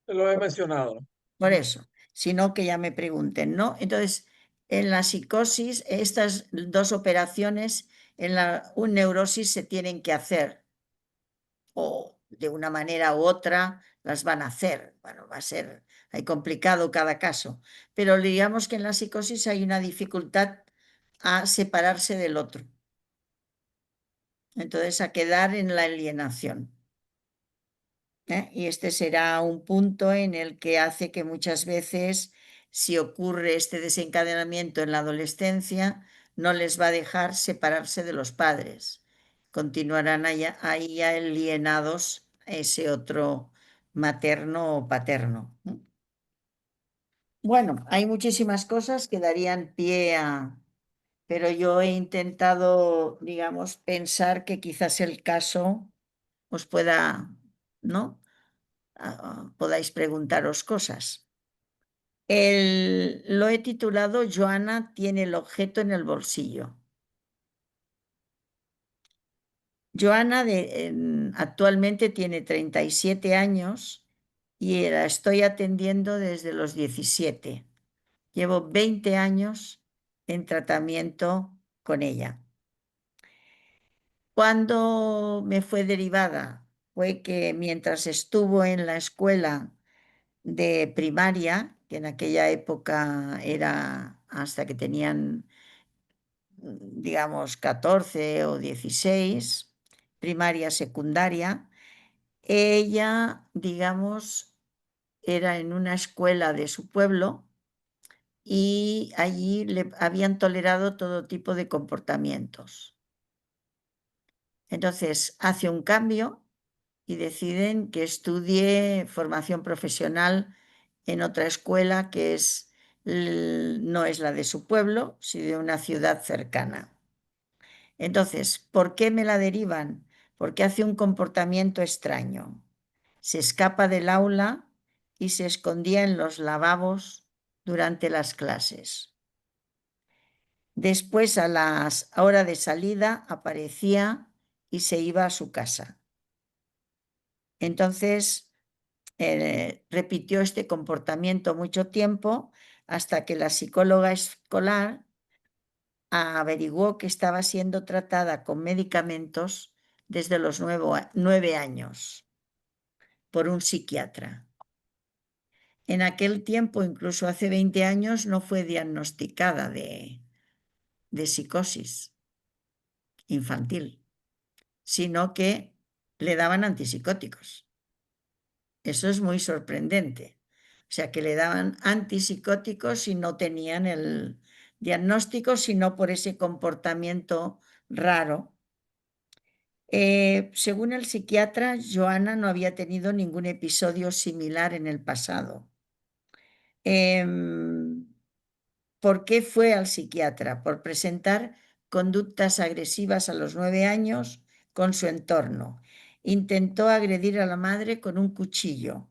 Lo he mencionado. Por eso, sino que ya me pregunten, ¿no? Entonces, en la psicosis, estas dos operaciones en un neurosis se tienen que hacer, o de una manera u otra las van a hacer. Bueno, va a ser, hay complicado cada caso, pero digamos que en la psicosis hay una dificultad a separarse del otro. Entonces, a quedar en la alienación. Y este será un punto en el que hace que muchas veces, si ocurre este desencadenamiento en la adolescencia, no les va a dejar separarse de los padres. Continuarán ahí alienados a ese otro materno o paterno. Bueno, hay muchísimas cosas que darían pie a... Pero yo he intentado, digamos, pensar que quizás el caso os pueda, ¿no? Podáis preguntaros cosas. Lo he titulado Joana tiene el objeto en el bolsillo. Joana actualmente tiene 37 años y la estoy atendiendo desde los 17. Llevo 20 años en tratamiento con ella. Cuando me fue derivada fue que mientras estuvo en la escuela de primaria, que en aquella época era hasta que tenían, digamos, 14 o 16, primaria, secundaria, ella, digamos, era en una escuela de su pueblo y allí le habían tolerado todo tipo de comportamientos. Entonces hace un cambio y deciden que estudie formación profesional en otra escuela que no es la de su pueblo, sino de una ciudad cercana. Entonces, ¿por qué me la derivan? Porque hace un comportamiento extraño. Se escapa del aula y se escondía en los lavabos durante las clases. Después, a la hora de salida, aparecía y se iba a su casa. Entonces, repitió este comportamiento mucho tiempo hasta que la psicóloga escolar averiguó que estaba siendo tratada con medicamentos desde los 9 años por un psiquiatra. En aquel tiempo, incluso hace 20 años, no fue diagnosticada de psicosis infantil, sino que le daban antipsicóticos. Eso es muy sorprendente. O sea, que le daban antipsicóticos y no tenían el diagnóstico, sino por ese comportamiento raro. Según el psiquiatra, Joana no había tenido ningún episodio similar en el pasado. ¿Por qué fue al psiquiatra? Por presentar conductas agresivas a los 9 años con su entorno. Intentó agredir a la madre con un cuchillo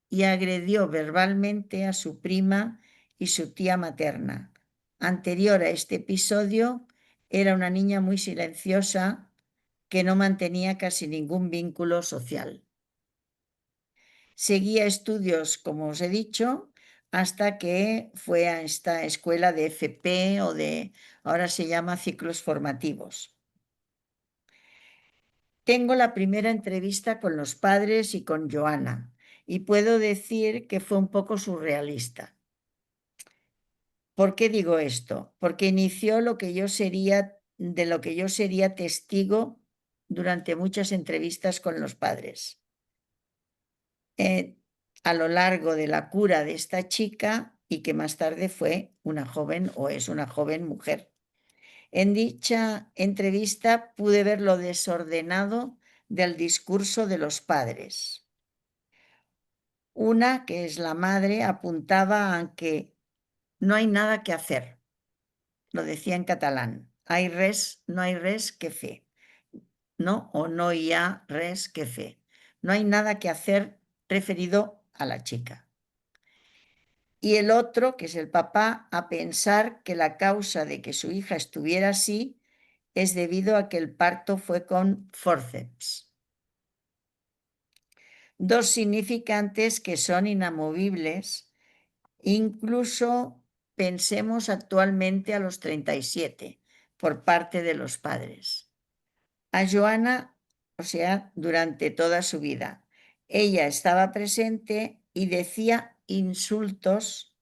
y agredió verbalmente a su prima y su tía materna. Anterior a este episodio, era una niña muy silenciosa que no mantenía casi ningún vínculo social. Seguía estudios, como os he dicho, hasta que fue a esta escuela de FP o ahora se llama ciclos formativos. Tengo la primera entrevista con los padres y con Joana, y puedo decir que fue un poco surrealista. ¿Por qué digo esto? Porque inició de lo que yo sería testigo durante muchas entrevistas con los padres. A lo largo de la cura de esta chica y que más tarde fue una joven o es una joven mujer. En dicha entrevista pude ver lo desordenado del discurso de los padres. Una, que es la madre, apuntaba a que no hay nada que hacer. Lo decía en catalán. No hay res que fer. ¿No? O no hi ha res que fer. No hay nada que hacer referido a la chica. Y el otro, que es el papá, a pensar que la causa de que su hija estuviera así es debido a que el parto fue con forceps. Dos significantes que son inamovibles, incluso pensemos actualmente a los 37, por parte de los padres. A Joana, o sea, durante toda su vida, ella estaba presente y decía insultos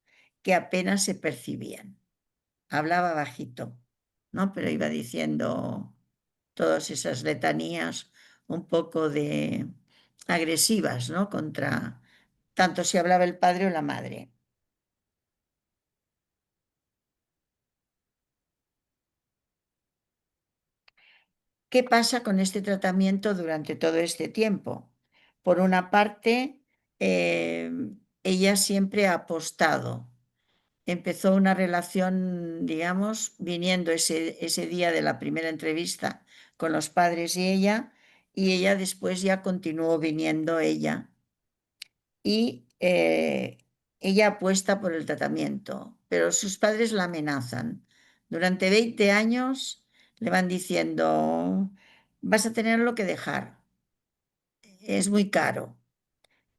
que apenas se percibían. Hablaba bajito, ¿no? Pero iba diciendo todas esas letanías un poco agresivas, ¿no? Contra tanto si hablaba el padre o la madre. ¿Qué pasa con este tratamiento durante todo este tiempo? Por una parte, ella siempre ha apostado. Empezó una relación, digamos, viniendo ese día de la primera entrevista con los padres y ella después ya continuó viniendo ella. Y ella apuesta por el tratamiento, pero sus padres la amenazan. Durante 20 años le van diciendo, vas a tenerlo que dejar, es muy caro,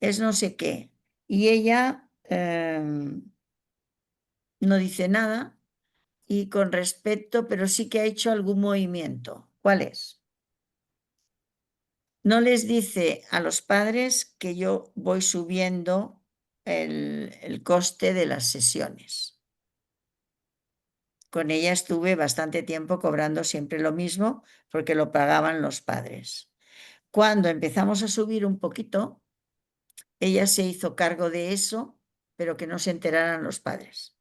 es no sé qué. Y ella no dice nada y con respeto, pero sí que ha hecho algún movimiento. ¿Cuál es? No les dice a los padres que yo voy subiendo el coste de las sesiones. Con ella estuve bastante tiempo cobrando siempre lo mismo porque lo pagaban los padres. Cuando empezamos a subir un poquito, ella se hizo cargo de eso, pero que no se enteraran los padres.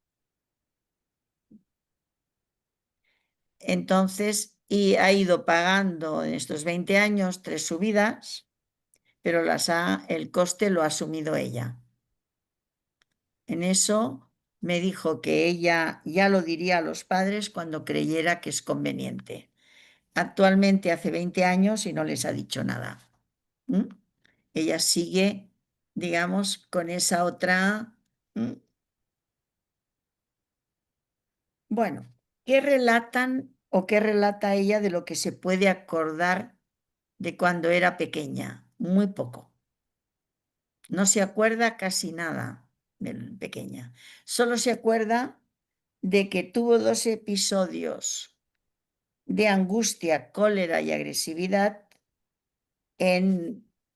Entonces, y ha ido pagando en estos 20 años 3 subidas, pero el coste lo ha asumido ella. En eso me dijo que ella ya lo diría a los padres cuando creyera que es conveniente. Actualmente hace 20 años y no les ha dicho nada. Ella sigue, digamos, con esa otra. Bueno, ¿qué relatan o qué relata ella de lo que se puede acordar de cuando era pequeña? Muy poco. No se acuerda casi nada de pequeña. Solo se acuerda de que tuvo 2 episodios de angustia, cólera y agresividad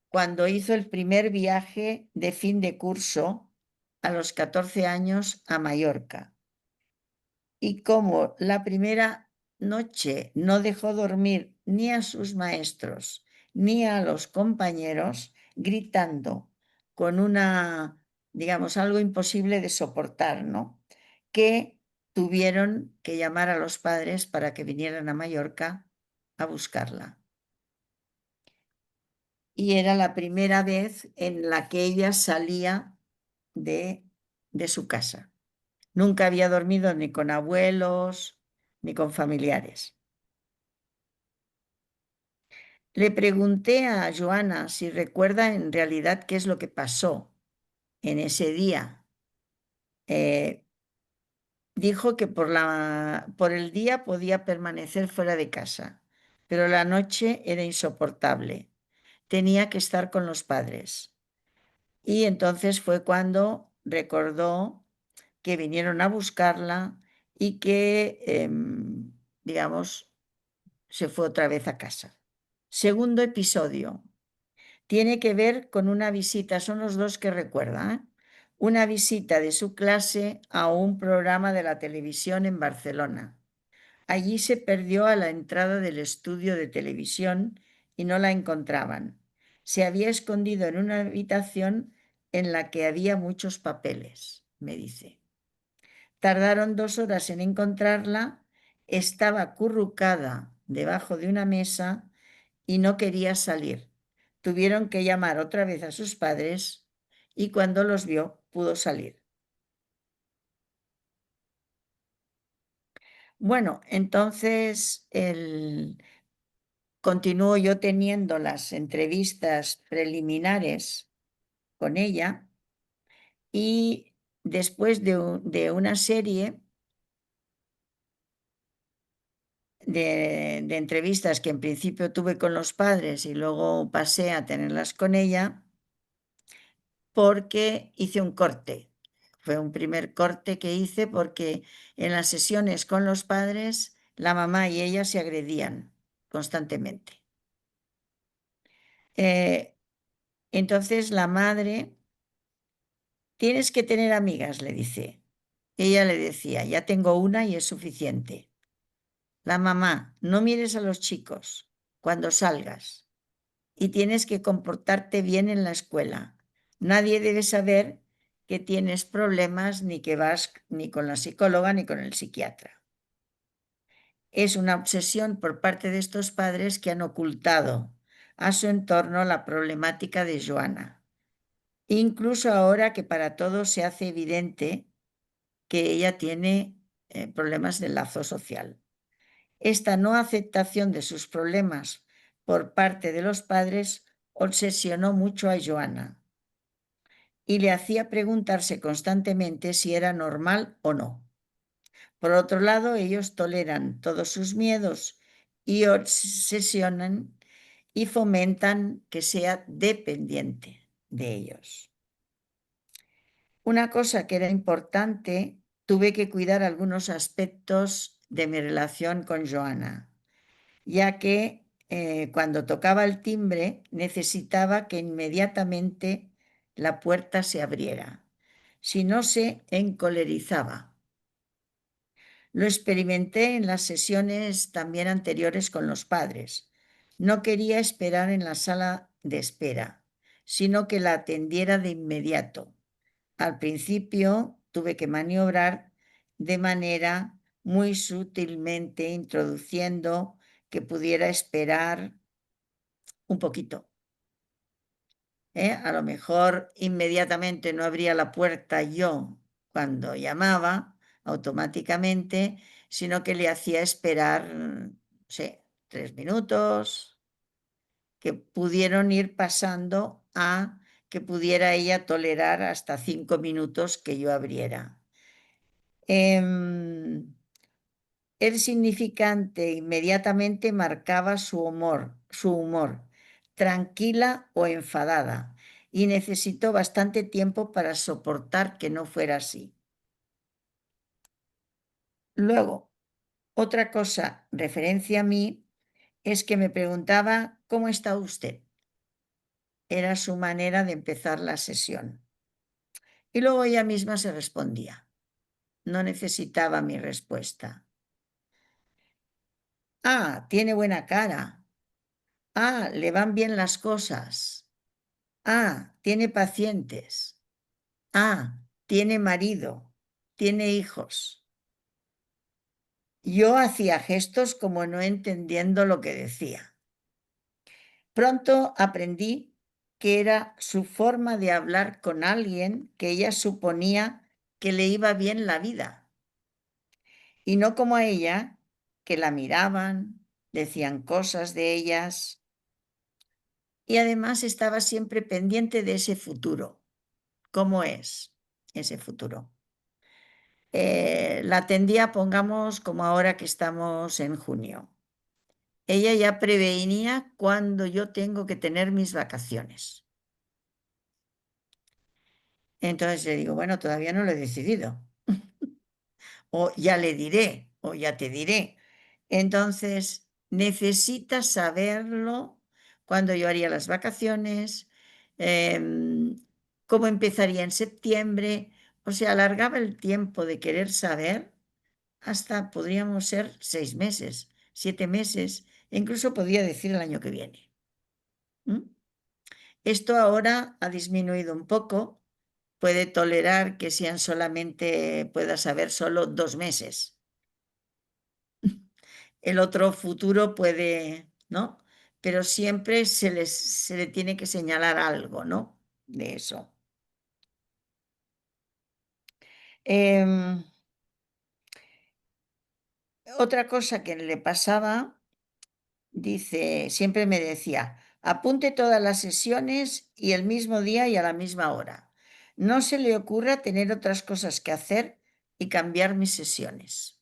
cuando hizo el primer viaje de fin de curso a los 14 años a Mallorca. Y como la primera noche no dejó dormir ni a sus maestros ni a los compañeros, gritando con digamos, algo imposible de soportar, ¿no? Que tuvieron que llamar a los padres para que vinieran a Mallorca a buscarla. Y era la primera vez en la que ella salía de su casa. Nunca había dormido ni con abuelos ni con familiares. Le pregunté a Joana si recuerda en realidad qué es lo que pasó en ese día. Dijo que por el día podía permanecer fuera de casa, pero la noche era insoportable. Tenía que estar con los padres. Y entonces fue cuando recordó que vinieron a buscarla y que, digamos, se fue otra vez a casa. Segundo episodio. Tiene que ver con una visita, son los dos que recuerda, ¿eh? Una visita de su clase a un programa de la televisión en Barcelona. Allí se perdió a la entrada del estudio de televisión y no la encontraban. Se había escondido en una habitación en la que había muchos papeles, me dice. Tardaron 2 horas en encontrarla, estaba acurrucada debajo de una mesa y no quería salir. Tuvieron que llamar otra vez a sus padres y cuando los vio pudo salir. Bueno, entonces continúo yo teniendo las entrevistas preliminares con ella y después de una serie de entrevistas que en principio tuve con los padres y luego pasé a tenerlas con ella, porque hice un corte. Fue un primer corte que hice porque en las sesiones con los padres la mamá y ella se agredían constantemente. Entonces la madre, tienes que tener amigas, le dice. Ella le decía, ya tengo una y es suficiente. La mamá, no mires a los chicos cuando salgas y tienes que comportarte bien en la escuela. Nadie debe saber que tienes problemas ni que vas ni con la psicóloga ni con el psiquiatra. Es una obsesión por parte de estos padres que han ocultado a su entorno la problemática de Joana. Incluso ahora que para todos se hace evidente que ella tiene problemas de lazo social. Esta no aceptación de sus problemas por parte de los padres obsesionó mucho a Joana y le hacía preguntarse constantemente si era normal o no. Por otro lado, ellos toleran todos sus miedos y obsesionan y fomentan que sea dependiente de ellos. Una cosa que era importante, tuve que cuidar algunos aspectos de mi relación con Joana, ya que cuando tocaba el timbre necesitaba que inmediatamente la puerta se abriera. Si no, se encolerizaba. Lo experimenté en las sesiones también anteriores con los padres. No quería esperar en la sala de espera, sino que la atendiera de inmediato. Al principio tuve que maniobrar de manera muy sutilmente, introduciendo que pudiera esperar un poquito. A lo mejor inmediatamente no abría la puerta yo cuando llamaba automáticamente, sino que le hacía esperar, no sé, 3 minutos, que pudieron ir pasando a que pudiera ella tolerar hasta 5 minutos que yo abriera. El significante inmediatamente marcaba su humor, tranquila o enfadada, y necesitó bastante tiempo para soportar que no fuera así. Luego, otra cosa, referencia a mí, es que me preguntaba, ¿cómo está usted? Era su manera de empezar la sesión. Y luego ella misma se respondía. No necesitaba mi respuesta. Ah, tiene buena cara. Ah, le van bien las cosas. Ah, tiene pacientes. Ah, tiene marido. Tiene hijos. Yo hacía gestos como no entendiendo lo que decía. Pronto aprendí que era su forma de hablar con alguien que ella suponía que le iba bien la vida. Y no como a ella, que la miraban, decían cosas de ellas. Y además estaba siempre pendiente de ese futuro. ¿Cómo es ese futuro? La atendía, pongamos, como ahora que estamos en junio. Ella ya prevenía cuándo yo tengo que tener mis vacaciones. Entonces le digo, bueno, todavía no lo he decidido. O ya le diré, o ya te diré. Entonces, necesitas saberlo cuándo yo haría las vacaciones, em, cómo empezaría en septiembre. O sea, alargaba el tiempo de querer saber hasta podríamos ser 6 meses, 7 meses, e incluso podría decir el año que viene. ¿Mm? Esto ahora ha disminuido un poco, puede tolerar que sean solamente, pueda saber solo 2 meses. El otro futuro puede, ¿no? Pero siempre se le tiene que señalar algo, ¿no? De eso. Em, Otra cosa que le pasaba, dice, siempre me decía, apunte todas las sesiones y el mismo día y a la misma hora. No se le ocurra tener otras cosas que hacer y cambiar mis sesiones.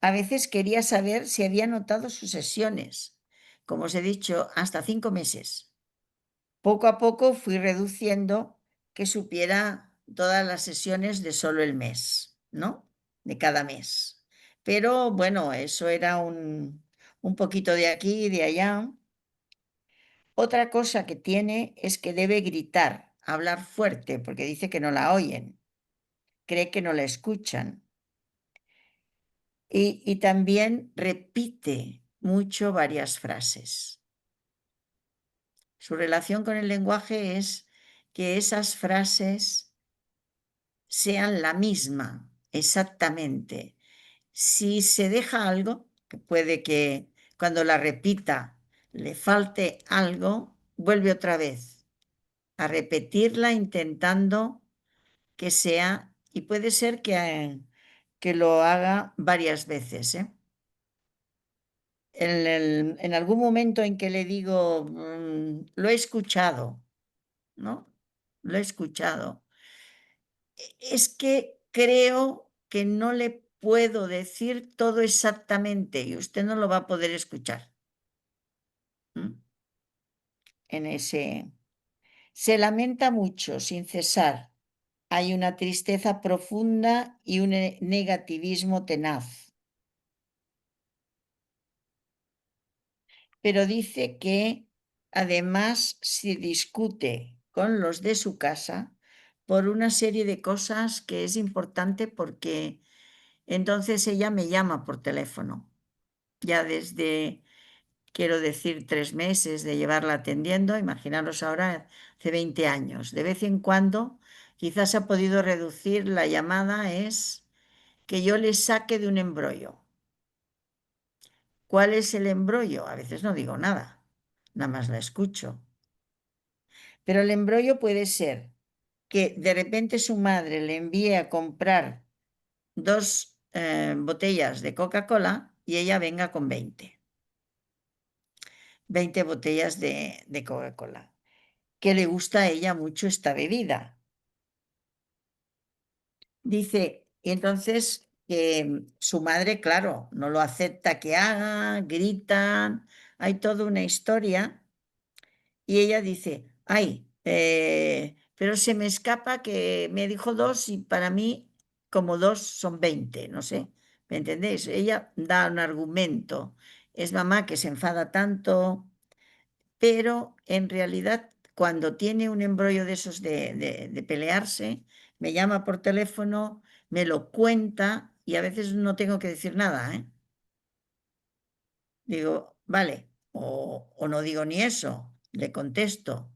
A veces quería saber si había notado sus sesiones, como os he dicho, hasta 5 meses. Poco a poco fui reduciendo que supiera todas las sesiones de solo el mes, ¿no? De cada mes. Pero bueno, eso era un poquito de aquí y de allá. Otra cosa que tiene es que debe gritar, hablar fuerte, porque dice que no la oyen, cree que no la escuchan. Y también repite mucho varias frases. Su relación con el lenguaje es que esas frases sean la misma, exactamente. Si se deja algo, que puede que cuando la repita le falte algo, vuelve otra vez a repetirla intentando que sea, y puede ser que lo haga varias veces, ¿eh? En algún momento en que le digo, lo he escuchado, ¿no? Lo he escuchado. Es que creo que no le puedo decir todo exactamente y usted no lo va a poder escuchar. En ese se lamenta mucho sin cesar. Hay una tristeza profunda y un negativismo tenaz. Pero dice que además se discute con los de su casa por una serie de cosas que es importante porque entonces ella me llama por teléfono. Ya desde, quiero decir, 3 meses de llevarla atendiendo, imaginaros ahora, hace 20 años. De vez en cuando, quizás ha podido reducir la llamada, es que yo le saque de un embrollo. ¿Cuál es el embrollo? A veces no digo nada, nada más la escucho. Pero el embrollo puede ser que de repente su madre le envíe a comprar 2 botellas de Coca-Cola y ella venga con 20 botellas de Coca-Cola, que le gusta a ella mucho esta bebida. Dice, y entonces su madre, claro, no lo acepta que haga, gritan, hay toda una historia. Y ella dice, ay, pero se me escapa que me dijo 2 y para mí como 2 son 20, no sé, ¿me entendéis? Ella da un argumento, es mamá que se enfada tanto, pero en realidad cuando tiene un embrollo de esos de pelearse, me llama por teléfono, me lo cuenta y a veces no tengo que decir nada, ¿eh? Digo, vale, o no digo ni eso, le contesto.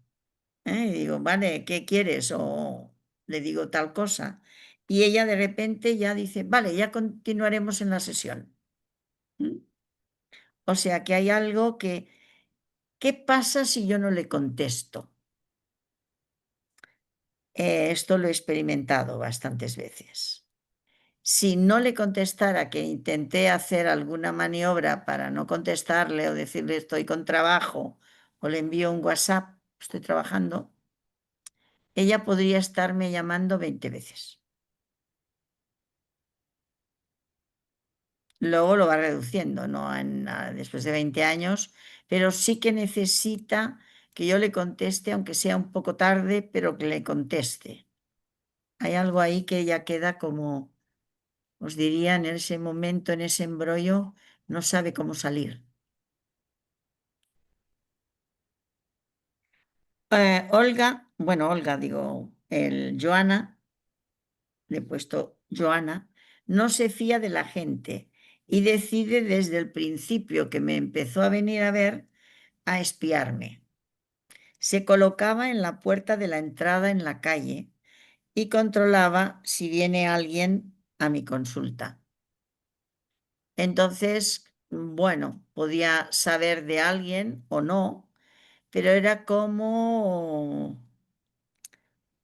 Y digo, vale, ¿qué quieres? O le digo tal cosa. Y ella de repente ya dice, vale, ya continuaremos en la sesión. ¿Mm? O sea que hay algo que, ¿qué pasa si yo no le contesto? Esto lo he experimentado bastantes veces. Si no le contestara, que intenté hacer alguna maniobra para no contestarle o decirle estoy con trabajo o le envío un WhatsApp, estoy trabajando, ella podría estarme llamando 20 veces. Luego lo va reduciendo, ¿no? Después de 20 años, pero sí que necesita que yo le conteste, aunque sea un poco tarde, pero que le conteste. Hay algo ahí que ella queda como, os diría, en ese momento, en ese embrollo, no sabe cómo salir. Olga, digo, Joana, le he puesto Joana, no se fía de la gente y decide desde el principio que me empezó a venir a ver a espiarme. Se colocaba en la puerta de la entrada en la calle y controlaba si viene alguien a mi consulta. Entonces, bueno, podía saber de alguien o no, pero era como,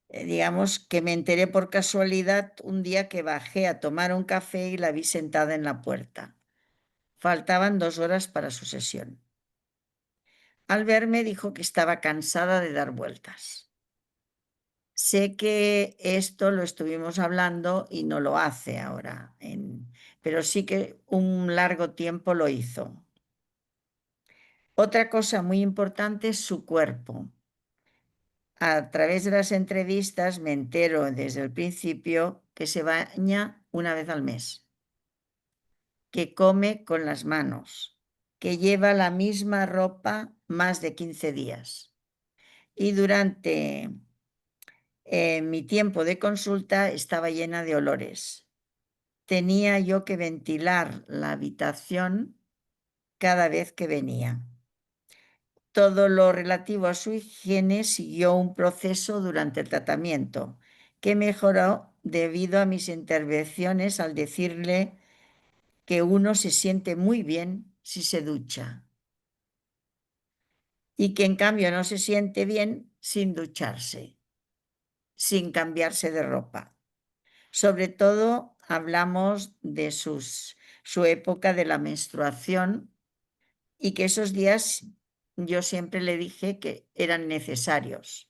digamos, que me enteré por casualidad un día que bajé a tomar un café y la vi sentada en la puerta. Faltaban 2 horas para su sesión. Al verme dijo que estaba cansada de dar vueltas. Sé que esto lo estuvimos hablando y no lo hace ahora, pero sí que un largo tiempo lo hizo. Otra cosa muy importante es su cuerpo. A través de las entrevistas me entero desde el principio que se baña una vez al mes, que come con las manos, que lleva la misma ropa más de 15 días. Y durante mi tiempo de consulta estaba llena de olores. Tenía yo que ventilar la habitación cada vez que venía. Todo lo relativo a su higiene siguió un proceso durante el tratamiento, que mejoró debido a mis intervenciones al decirle que uno se siente muy bien si se ducha y que en cambio no se siente bien sin ducharse, sin cambiarse de ropa. Sobre todo hablamos de su época de la menstruación y que esos días yo siempre le dije que eran necesarios.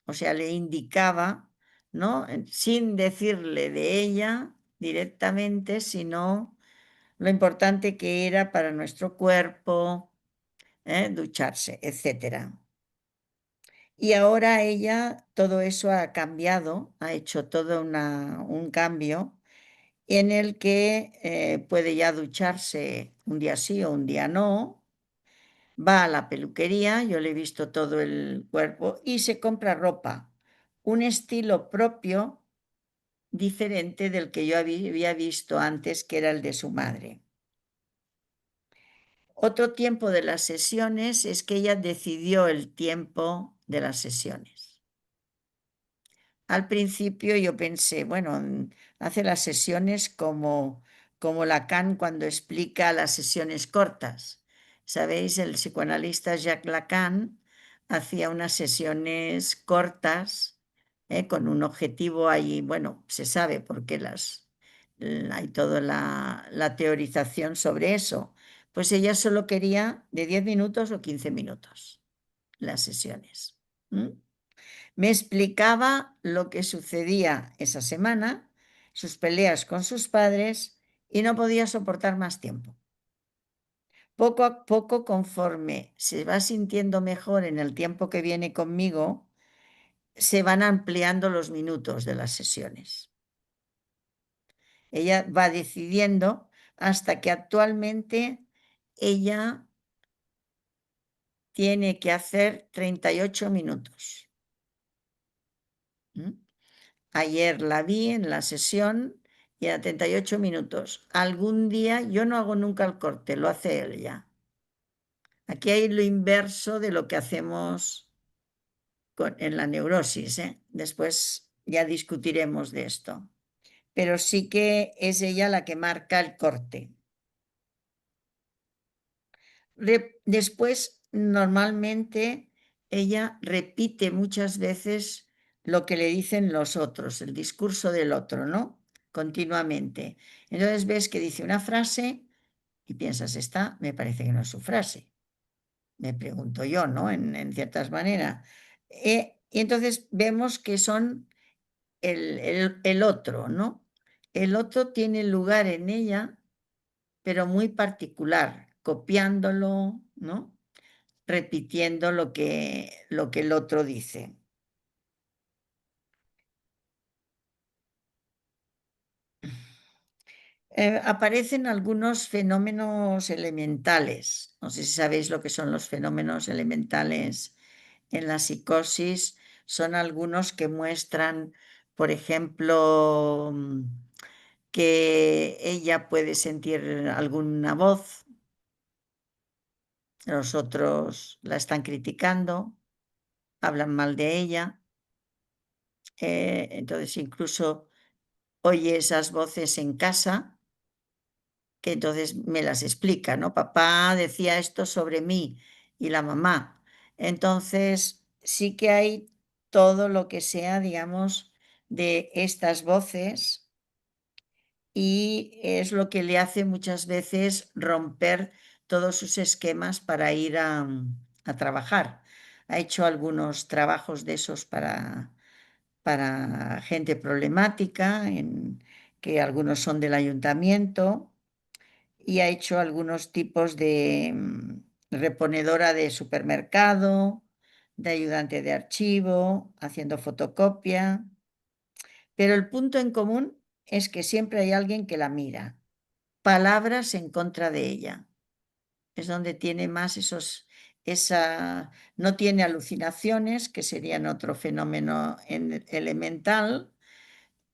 O sea, le indicaba, ¿no? Sin decirle de ella directamente, sino lo importante que era para nuestro cuerpo, ducharse, etc. Y ahora ella, todo eso ha cambiado, ha hecho todo un cambio en el que puede ya ducharse un día sí o un día no, va a la peluquería, yo le he visto todo el cuerpo y se compra ropa, un estilo propio diferente del que yo había visto antes, que era el de su madre. Otro tiempo de las sesiones es que ella decidió el tiempo de las sesiones. Al principio yo pensé, bueno, hace las sesiones como Lacan cuando explica las sesiones cortas. ¿Sabéis? El psicoanalista Jacques Lacan hacía unas sesiones cortas, con un objetivo ahí, bueno, se sabe por qué hay toda la teorización sobre eso. Pues ella solo quería de 10 minutos o 15 minutos las sesiones. Me explicaba lo que sucedía esa semana, sus peleas con sus padres, y no podía soportar más tiempo. Poco a poco, conforme se va sintiendo mejor en el tiempo que viene conmigo, se van ampliando los minutos de las sesiones. Ella va decidiendo hasta que actualmente ella tiene que hacer 38 minutos. Ayer la vi en la sesión y a 38 minutos. Algún día, yo no hago nunca el corte, lo hace él ya. Aquí hay lo inverso de lo que hacemos en la neurosis, ¿eh? Después ya discutiremos de esto. Pero sí que es ella la que marca el corte. Después, normalmente, ella repite muchas veces lo que le dicen los otros, el discurso del otro, ¿no? Continuamente. Entonces ves que dice una frase y piensas, esta me parece que no es su frase. Me pregunto yo, ¿no? En ciertas maneras. Y entonces vemos que son el otro, ¿no? El otro tiene lugar en ella, pero muy particular, copiándolo, ¿no? Repitiendo lo que el otro dice. Aparecen algunos fenómenos elementales. No sé si sabéis lo que son los fenómenos elementales en la psicosis. Son algunos que muestran, por ejemplo, que ella puede sentir alguna voz, los otros la están criticando, hablan mal de ella. Entonces incluso oye esas voces en casa, que entonces me las explica, ¿no? Papá decía esto sobre mí y la mamá. Entonces sí que hay todo lo que sea, digamos, de estas voces y es lo que le hace muchas veces romper todos sus esquemas para ir a trabajar. Ha hecho algunos trabajos de esos para gente problemática, que algunos son del ayuntamiento, y ha hecho algunos tipos de reponedora de supermercado, de ayudante de archivo, haciendo fotocopia. Pero el punto en común es que siempre hay alguien que la mira. Palabras en contra de ella. Es donde tiene más no tiene alucinaciones, que serían otro fenómeno elemental,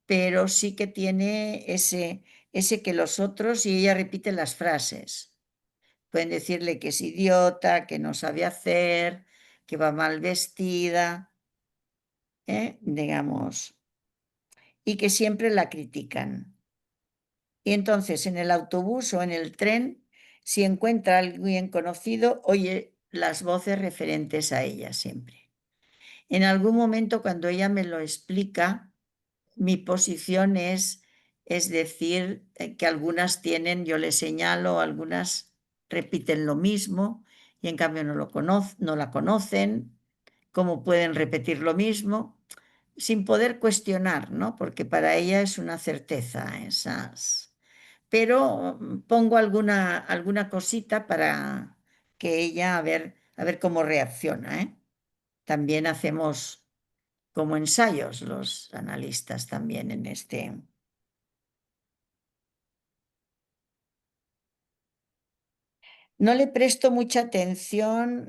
pero sí que tiene ese que los otros, y ella repite las frases. Pueden decirle que es idiota, que no sabe hacer, que va mal vestida, digamos, y que siempre la critican. Y entonces en el autobús o en el tren, si encuentra a alguien conocido, oye las voces referentes a ella siempre. En algún momento cuando ella me lo explica, mi posición es decir, que algunas tienen, yo le señalo, algunas repiten lo mismo y en cambio no la conocen, cómo pueden repetir lo mismo, sin poder cuestionar, ¿no? Porque para ella es una certeza esas. Pero pongo alguna cosita para que ella a ver cómo reacciona, ¿eh? También hacemos como ensayos los analistas también en este. No le presto mucha atención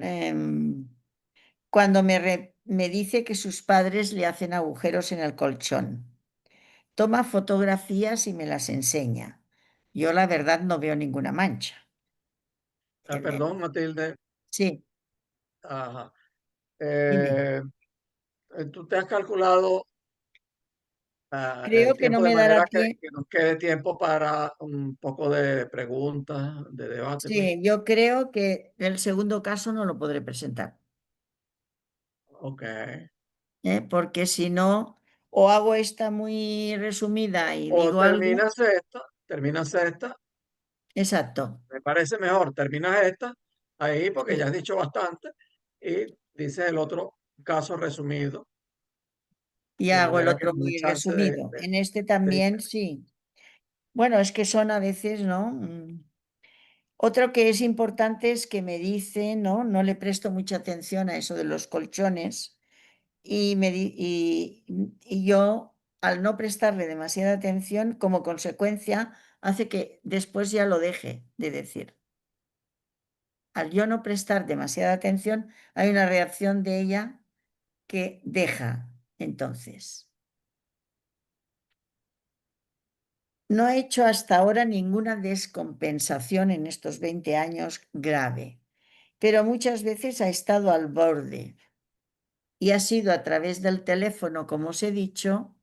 cuando me dice que sus padres le hacen agujeros en el colchón. Toma fotografías y me las enseña. Yo la verdad no veo ninguna mancha. Perdón, Matilde. Sí, Ajá. dime. ¿Tú te has calculado Creo el que no tiempo de me dará manera tiempo. que nos quede tiempo para un poco de preguntas, de debate, pues? Sí, yo creo que el segundo caso no lo podré presentar, Ok. porque si no, o hago esta muy resumida y O digo algo. terminas esta, Exacto. me parece mejor, terminas esta ahí porque ya Sí. has dicho bastante y dices el otro caso resumido, Y de hago el manera que otro nos dé muy chance resumido. En este de- también sí. Bueno, es que son a veces, ¿no? Otro que es importante es que me dice, ¿no? No le presto mucha atención a eso de los colchones y yo, al no prestarle demasiada atención, como consecuencia, hace que después ya lo deje de decir. Al yo no prestar demasiada atención, hay una reacción de ella que deja entonces. No he hecho hasta ahora ninguna descompensación en estos 20 años grave, pero muchas veces ha estado al borde y ha sido a través del teléfono, como os he dicho,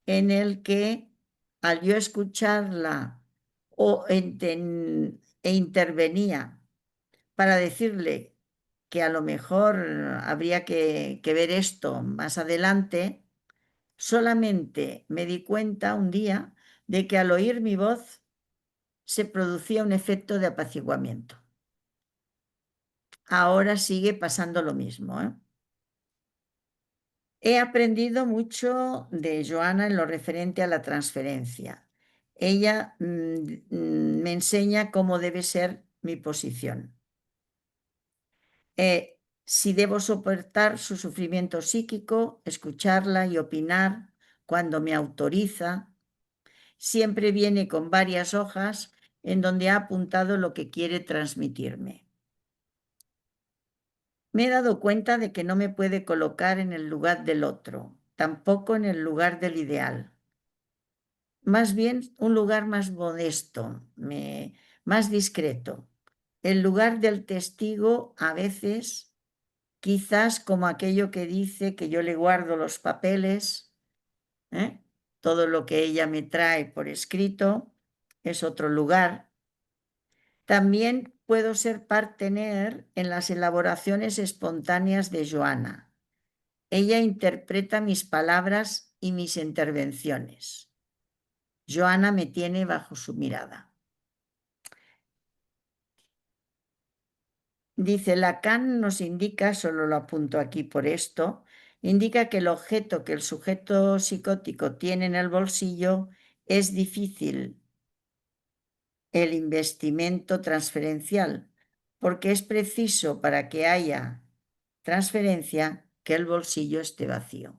en el que al yo escucharla e intervenía para decirle que a lo mejor habría que ver esto más adelante, Solamente me di cuenta un día de que al oír mi voz se producía un efecto de apaciguamiento. Ahora sigue pasando lo mismo, ¿eh? He aprendido mucho de Joana en lo referente a la transferencia. Ella me enseña cómo debe ser mi posición. Si debo soportar su sufrimiento psíquico, escucharla y opinar cuando me autoriza. Siempre viene con varias hojas en donde ha apuntado lo que quiere transmitirme. Me he dado cuenta de que no me puede colocar en el lugar del otro, tampoco en el lugar del ideal. Más bien un lugar más modesto, más discreto. El lugar del testigo a veces, quizás como aquello que dice que yo le guardo los papeles, todo lo que ella me trae por escrito, es otro lugar. También puedo ser partener en las elaboraciones espontáneas de Joana. Ella interpreta mis palabras y mis intervenciones. Joana me tiene bajo su mirada. Dice, Lacan nos indica, solo lo apunto aquí por esto, indica que el objeto que el sujeto psicótico tiene en el bolsillo es difícil el investimento transferencial, porque es preciso para que haya transferencia que el bolsillo esté vacío.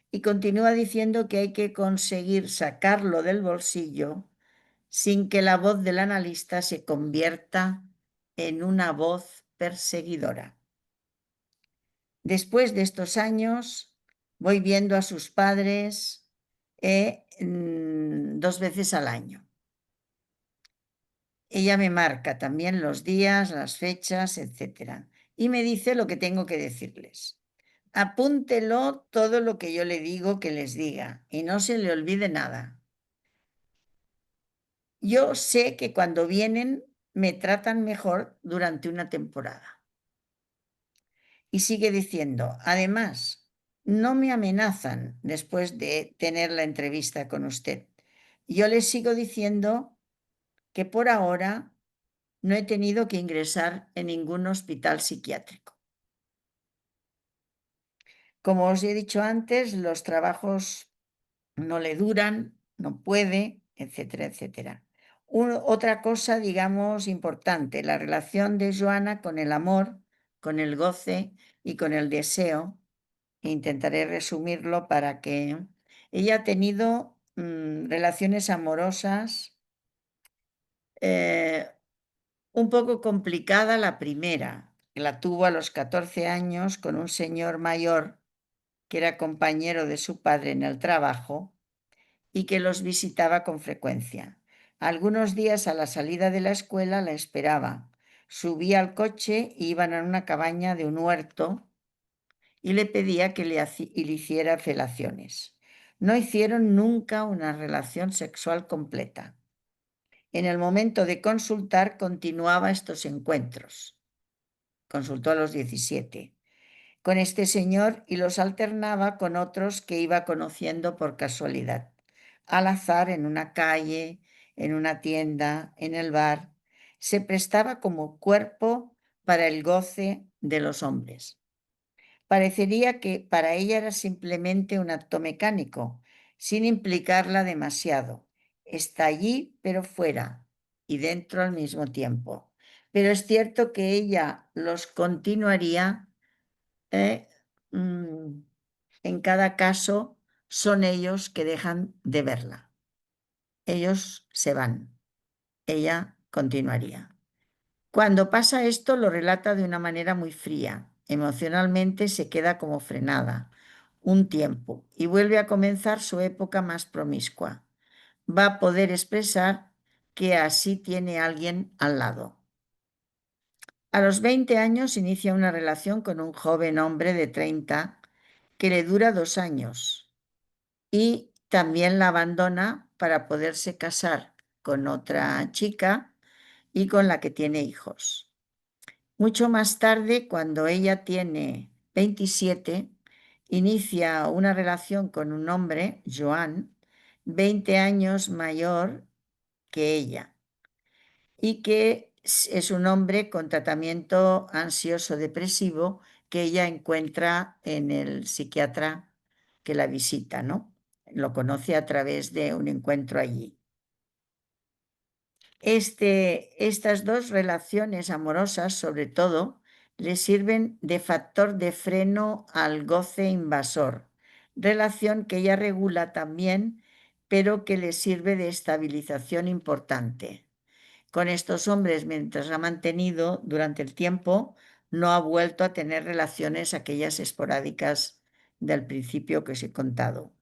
Y continúa diciendo que hay que conseguir sacarlo del bolsillo sin que la voz del analista se convierta en una voz perseguidora. Después de estos años, voy viendo a sus padres 2 veces al año. Ella me marca también los días, las fechas, etc. Y me dice lo que tengo que decirles. Apúntelo todo lo que yo le digo que les diga y no se le olvide nada. Yo sé que cuando vienen me tratan mejor durante una temporada. Y sigue diciendo, además, no me amenazan después de tener la entrevista con usted. Yo les sigo diciendo que por ahora no he tenido que ingresar en ningún hospital psiquiátrico. Como os he dicho antes, los trabajos no le duran, no puede, etcétera, etcétera. Otra cosa, digamos, importante, la relación de Joana con el amor, con el goce y con el deseo. Intentaré resumirlo para que ella ha tenido relaciones amorosas un poco complicada la primera, que la tuvo a los 14 años con un señor mayor que era compañero de su padre en el trabajo y que los visitaba con frecuencia. Algunos días a la salida de la escuela la esperaba. Subía al coche e iban a una cabaña de un huerto y le pedía que le hiciera felaciones. No hicieron nunca una relación sexual completa. En el momento de consultar continuaba estos encuentros. Consultó a los 17 con este señor y los alternaba con otros que iba conociendo por casualidad, al azar en una calle, en una tienda, en el bar. Se prestaba como cuerpo para el goce de los hombres. Parecería que para ella era simplemente un acto mecánico, sin implicarla demasiado. Está allí, pero fuera, y dentro al mismo tiempo. Pero es cierto que ella los continuaría. En cada caso, son ellos que dejan de verla. Ellos se van. Ella continuaría. Cuando pasa esto, lo relata de una manera muy fría. Emocionalmente se queda como frenada un tiempo y vuelve a comenzar su época más promiscua. Va a poder expresar que así tiene alguien al lado. A los 20 años inicia una relación con un joven hombre de 30 que le dura 2 años y también la abandona para poderse casar con otra chica y con la que tiene hijos. Mucho más tarde, cuando ella tiene 27, inicia una relación con un hombre, Joan, 20 años mayor que ella, y que es un hombre con tratamiento ansioso-depresivo que ella encuentra en el psiquiatra que la visita, ¿no? Lo conoce a través de un encuentro allí. Estas dos relaciones amorosas, sobre todo, le sirven de factor de freno al goce invasor, relación que ella regula también, pero que le sirve de estabilización importante. Con estos hombres, mientras la ha mantenido durante el tiempo, no ha vuelto a tener relaciones aquellas esporádicas del principio que os he contado.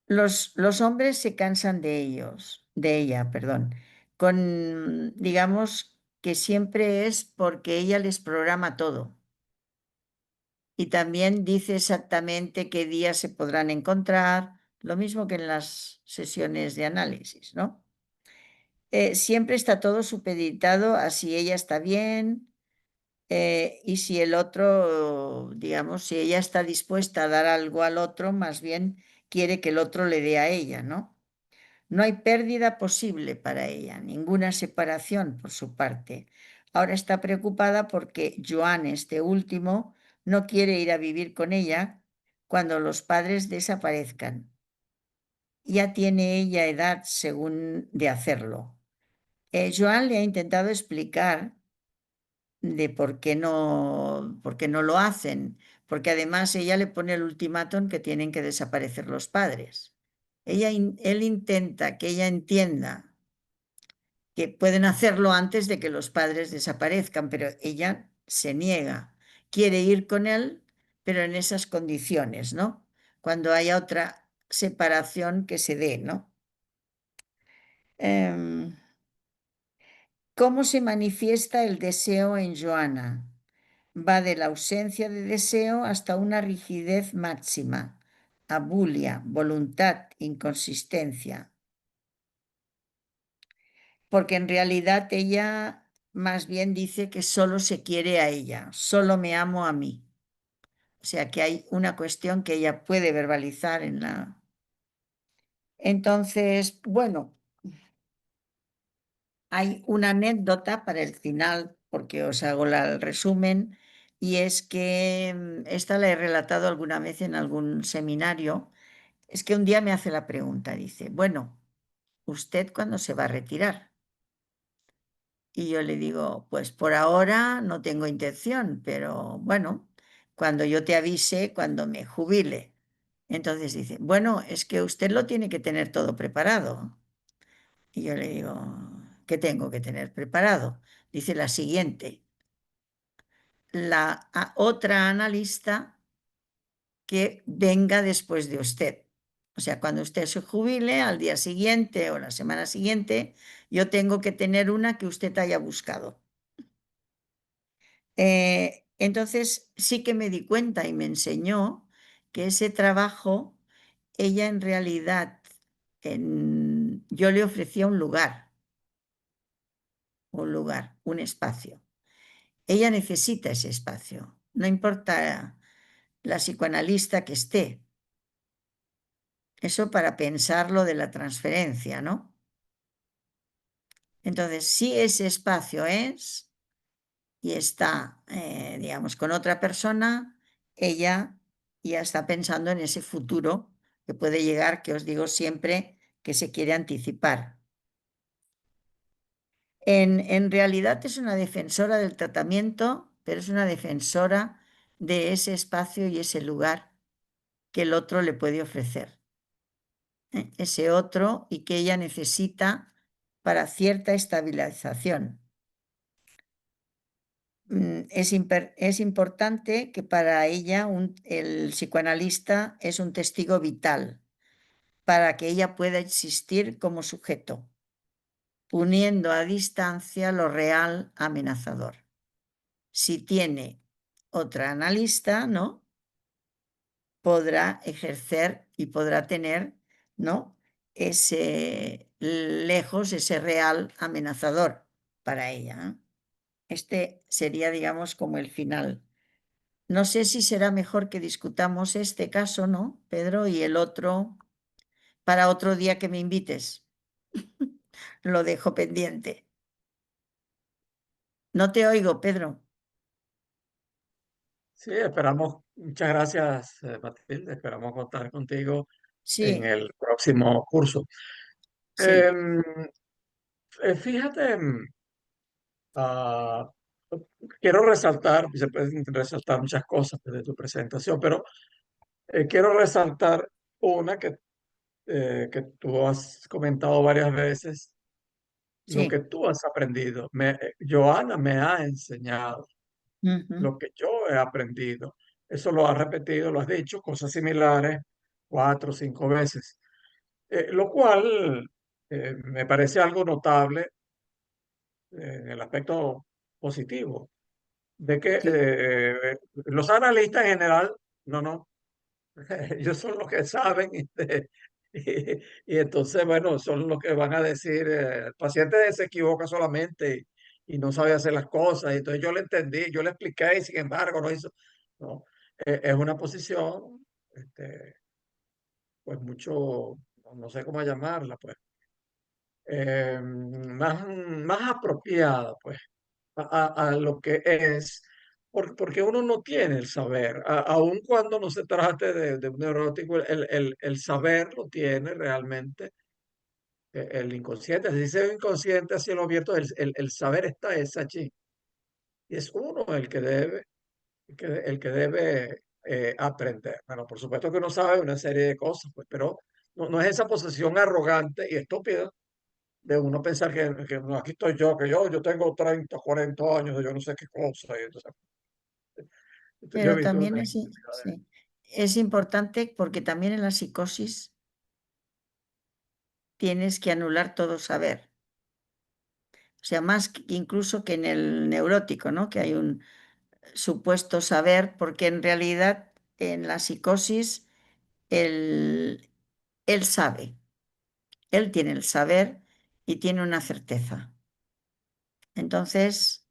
Los hombres se cansan de ella, digamos que siempre es porque ella les programa todo. Y también dice exactamente qué días se podrán encontrar, lo mismo que en las sesiones de análisis, ¿no? Siempre está todo supeditado a si ella está bien, y si el otro, digamos, si ella está dispuesta a dar algo al otro, más bien quiere que el otro le dé a ella, ¿no? No hay pérdida posible para ella, ninguna separación por su parte. Ahora está preocupada porque Joan, este último, no quiere ir a vivir con ella cuando los padres desaparezcan. Ya tiene ella edad según de hacerlo. Joan le ha intentado explicar de por qué no lo hacen, porque además ella le pone el ultimátum que tienen que desaparecer los padres. Él intenta que ella entienda que pueden hacerlo antes de que los padres desaparezcan, pero ella se niega, quiere ir con él, pero en esas condiciones, ¿no? Cuando haya otra separación que se dé, ¿no? ¿Cómo se manifiesta el deseo en Joana? Va de la ausencia de deseo hasta una rigidez máxima, abulia, voluntad, inconsistencia. Porque en realidad ella más bien dice que solo se quiere a ella, solo me amo a mí. O sea que hay una cuestión que ella puede verbalizar en la... Entonces, bueno, hay una anécdota para el final, porque os hago el resumen, y es que esta la he relatado alguna vez en algún seminario. Es que un día me hace la pregunta, dice, bueno, ¿usted cuándo se va a retirar? Y yo le digo, pues por ahora no tengo intención, pero bueno, cuando yo te avise, cuando me jubile. Entonces dice, bueno, es que usted lo tiene que tener todo preparado. Y yo le digo, ¿qué tengo que tener preparado? Dice la siguiente, otra analista que venga después de usted. O sea, cuando usted se jubile, al día siguiente o la semana siguiente, yo tengo que tener una que usted haya buscado. Entonces sí que me di cuenta y me enseñó que ese trabajo, ella en realidad, yo le ofrecía un lugar, un espacio. Ella necesita ese espacio, no importa la psicoanalista que esté. Eso para pensar lo de la transferencia, ¿no? Entonces, si ese espacio es y está, digamos, con otra persona, ella ya está pensando en ese futuro que puede llegar, que os digo siempre que se quiere anticipar. En realidad es una defensora del tratamiento, pero es una defensora de ese espacio y ese lugar que el otro le puede ofrecer. Ese otro y que ella necesita para cierta estabilización. Es importante que para ella el psicoanalista es un testigo vital para que ella pueda existir como sujeto, poniendo a distancia lo real amenazador. Si tiene otra analista, ¿no? Podrá ejercer y podrá tener, ¿no? Ese real amenazador para ella, ¿eh? Este sería, digamos, como el final No sé si será mejor que discutamos este caso, ¿no, Pedro? Y el otro para otro día que me invites. Lo dejo pendiente. No te oigo, Pedro. Sí, esperamos, muchas gracias, Matilde, esperamos contar contigo en Sí, el próximo curso. sí, Em, Fíjate, ah, quiero resaltar, se pueden resaltar muchas cosas de tu presentación, pero quiero resaltar una que tú has comentado varias veces, lo que sí. tú has aprendido. Joana me ha enseñado Ujú, lo que yo he aprendido. Eso lo has repetido, lo has dicho, cosas similares 4 o 5 veces. Lo cual me parece algo notable en el aspecto positivo, de que sí, los analistas en general, no, ellos son los que saben y entonces, bueno, son los que van a decir, el paciente se equivoca solamente y no sabe hacer las cosas, y entonces yo le entendí, yo le expliqué y sin embargo no hizo. No, es una posición, pues mucho, no sé cómo llamarla, pues más apropiada, pues, a lo que es, porque uno no tiene el saber, aun cuando no se trate de un neurótico, el saber lo tiene realmente el inconsciente. Si dice inconsciente a cielo abierto, el saber está es allí, y es uno el que debe aprender. Bueno, por supuesto que uno sabe una serie de cosas, pues, pero no es esa posición arrogante y estúpida de uno pensar que no, aquí estoy yo, que yo tengo 30, 40 años, yo no sé qué cosa. Y entonces, yo he pero visto también una es, infinidad de- sí, es importante porque también en la psicosis tienes que anular todo saber. O sea, más incluso que en el neurótico, ¿no? Que hay un supuesto saber, porque en realidad en la psicosis él, él sabe, él tiene el saber y tiene una certeza. Entonces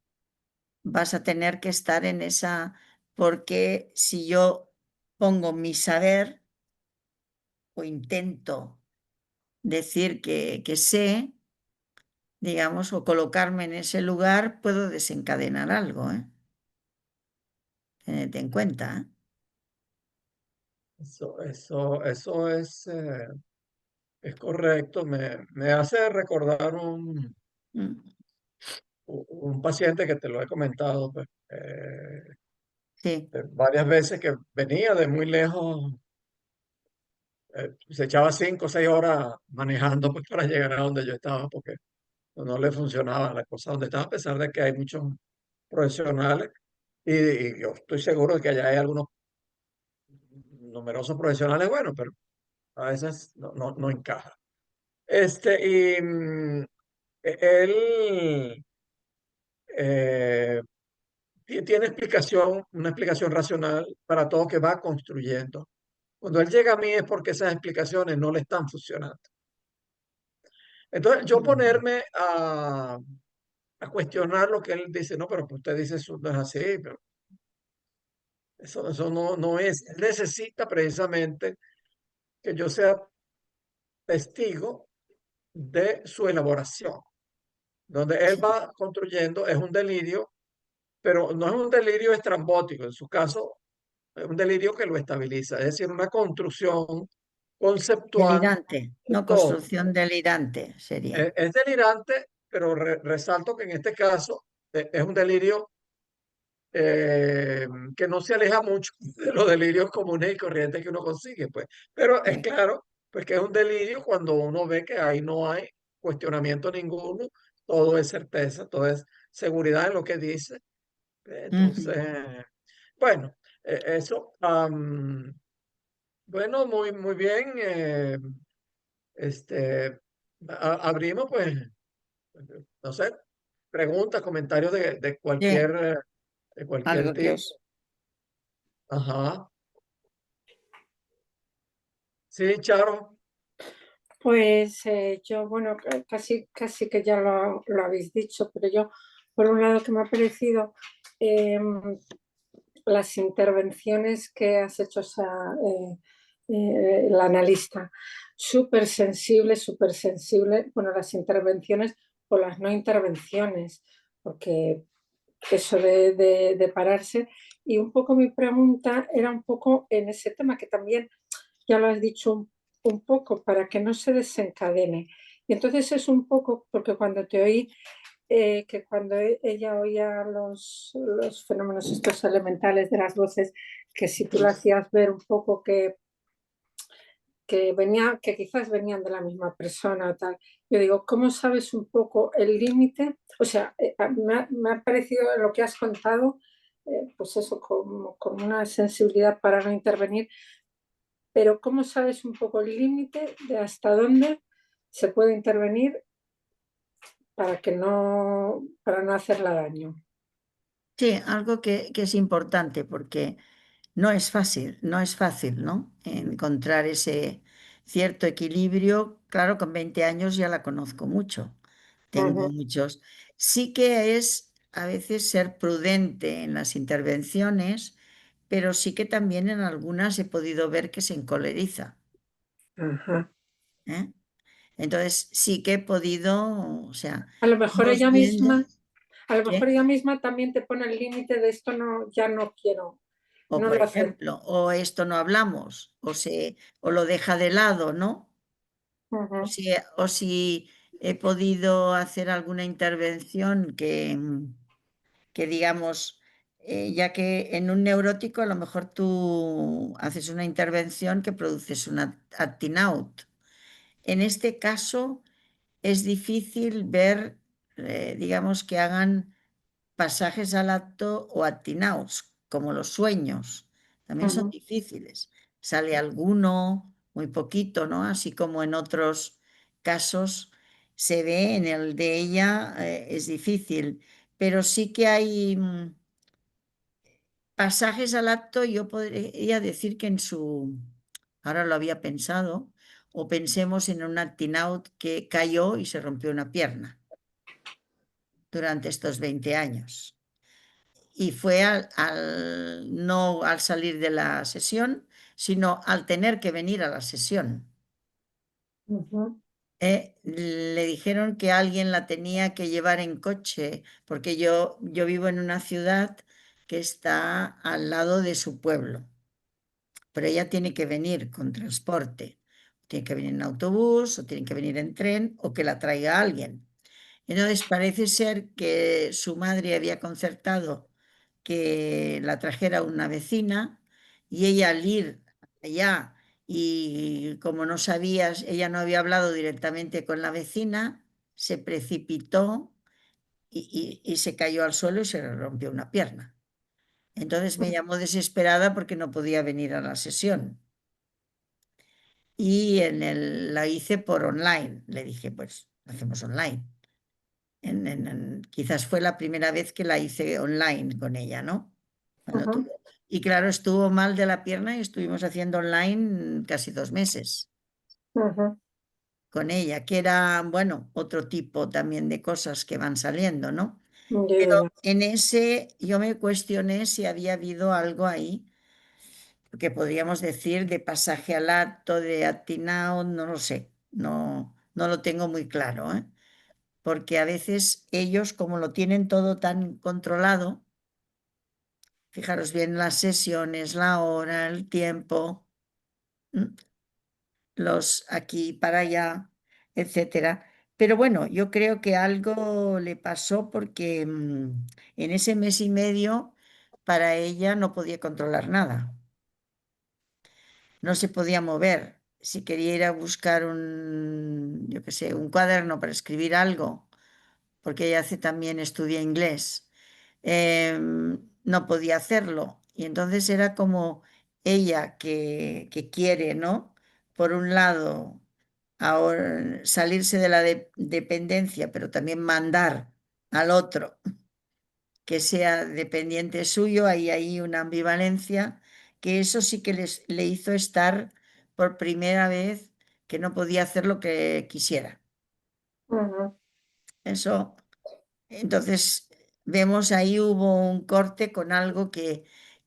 vas a tener que estar en esa, porque si yo pongo mi saber o intento decir que sé, digamos, o colocarme en ese lugar, puedo desencadenar algo, ¿eh? Tened en cuenta, ¿eh? Eso es correcto. Me hace recordar Mm, un paciente que te lo he comentado, pues, sí, varias veces, que venía de muy lejos, se echaba 5 o 6 horas manejando, pues, para llegar a donde yo estaba, porque no le funcionaba la cosa donde estaba, a pesar de que hay muchos profesionales y yo estoy seguro de que allá hay algunos numerosos profesionales buenos, pero a veces no encaja. Él eh, tiene una explicación racional para todo que va construyendo. Cuando él llega a mí es porque esas explicaciones no le están funcionando. Entonces, yo mm, ponerme a cuestionar lo que él dice, no, pero usted dice eso no es así, pero eso no es. Él necesita precisamente que yo sea testigo de su elaboración, donde él sí, va construyendo, es un delirio, pero no es un delirio estrambótico, en su caso, es un delirio que lo estabiliza, es decir, una construcción conceptual delirante, de no todo. construcción delirante sería. Es delirante, pero resalto que en este caso es un delirio que no se aleja mucho de los delirios comunes y corrientes que uno consigue, pues. Pero es Sí, claro, pues que es un delirio cuando uno ve que ahí no hay cuestionamiento ninguno, todo es certeza, todo es seguridad en lo que dice. ujú, Entonces, bueno, eso, bueno, muy bien. Este, abrimos, pues, no sé, preguntas, comentarios sí, de cualquier algo que tipo. os... Ajá. Sí, Charo. Pues yo, bueno, casi que ya lo habéis dicho, pero yo, por un lado, que me ha parecido las intervenciones que has hecho la analista. Súper sensible, bueno, las intervenciones o las no intervenciones, porque eso de pararse. Y un poco mi pregunta era un poco en ese tema que también ya lo has dicho un poco, para que no se desencadene. Y entonces es un poco, porque cuando te oí, que cuando ella oía los fenómenos estos elementales de las voces, que si tú le hacías ver un poco que quizás venían de la misma persona o tal. Yo digo, ¿cómo sabes un poco el límite? O sea, me ha parecido lo que has contado, pues eso, con una sensibilidad para no intervenir, pero ¿cómo sabes un poco el límite de hasta dónde se puede intervenir para no hacerla daño? Sí, algo que es importante porque no es fácil, ¿no? Encontrar ese cierto equilibrio. Claro, con 20 años ya la conozco mucho, tengo Ujú, muchos. Sí que es a veces ser prudente en las intervenciones, pero sí que también en algunas he podido ver que se encoleriza, ajá. ¿eh? Entonces sí que he podido, o sea, A lo mejor vamos ella viendo misma, a lo mejor que, ella misma también te pone el límite de esto no, ya no quiero, o no por lo acepto. ejemplo, o esto no hablamos, o lo deja de lado, ¿no? Ujú, O si he podido hacer alguna intervención que digamos, ya que en un neurótico a lo mejor tú haces una intervención que produces una acting out. En este caso es difícil ver, digamos, que hagan pasajes al acto o atinaos, como los sueños. También son ujú, difíciles. Sale alguno, muy poquito, ¿no? Así como en otros casos se ve, en el de ella es difícil, pero sí que hay pasajes al acto, yo podría decir que ahora lo había pensado, o pensemos en un acting out que cayó y se rompió una pierna durante estos 20 años. Y fue no al salir de la sesión, sino al tener que venir a la sesión. ujú, Le dijeron que alguien la tenía que llevar en coche, porque yo vivo en una ciudad que está al lado de su pueblo, pero ella tiene que venir con transporte. Tiene que venir en autobús, o tiene que venir en tren, o que la traiga alguien. Entonces parece ser que su madre había concertado que la trajera una vecina, y ella al ir allá, y como no sabías, ella no había hablado directamente con la vecina, se precipitó y se cayó al suelo y se le rompió una pierna. Entonces me llamó desesperada porque no podía venir a la sesión. Y la hice por online. Le dije, pues lo hacemos online. Quizás fue la primera vez que la hice online con ella, ¿no? Cuando ujú, tuvo. Y claro, estuvo mal de la pierna y estuvimos haciendo online casi 2 meses ujú. con ella, que era, bueno, otro tipo también de cosas que van saliendo, ¿no? Ya, Pero ya, ya. en ese yo me cuestioné si había habido algo ahí, que podríamos decir de pasaje al acto, de atinado, no lo sé, no lo tengo muy claro, ¿eh? Porque a veces ellos, como lo tienen todo tan controlado, fijaros bien las sesiones, la hora, el tiempo, los aquí para allá, etcétera. Pero bueno, yo creo que algo le pasó porque en ese mes y medio para ella no podía controlar nada, no se podía mover. Si quería ir a buscar yo qué sé, un cuaderno para escribir algo, porque ella también estudia inglés, no podía hacerlo. Y entonces era como ella que quiere, ¿no? Por un lado, ahora salirse de la dependencia, pero también mandar al otro que sea dependiente suyo, ahí hay una ambivalencia, que eso sí que le hizo estar por primera vez que no podía hacer lo que quisiera. Ujú, Eso. Entonces, vemos ahí hubo un corte con algo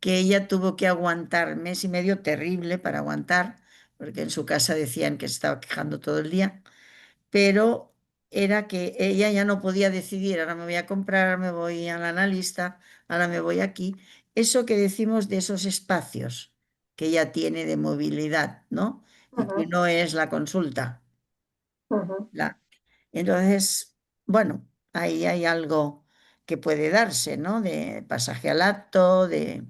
que ella tuvo que aguantar mes y medio terrible para aguantar, porque en su casa decían que se estaba quejando todo el día, pero era que ella ya no podía decidir, ahora me voy a comprar, ahora me voy al analista, ahora me voy aquí. Eso que decimos de esos espacios que ella tiene de movilidad, ¿no? Y que Ujú, no es la consulta. ujú. Entonces, bueno, ahí hay algo que puede darse, ¿no? De pasaje al acto, de...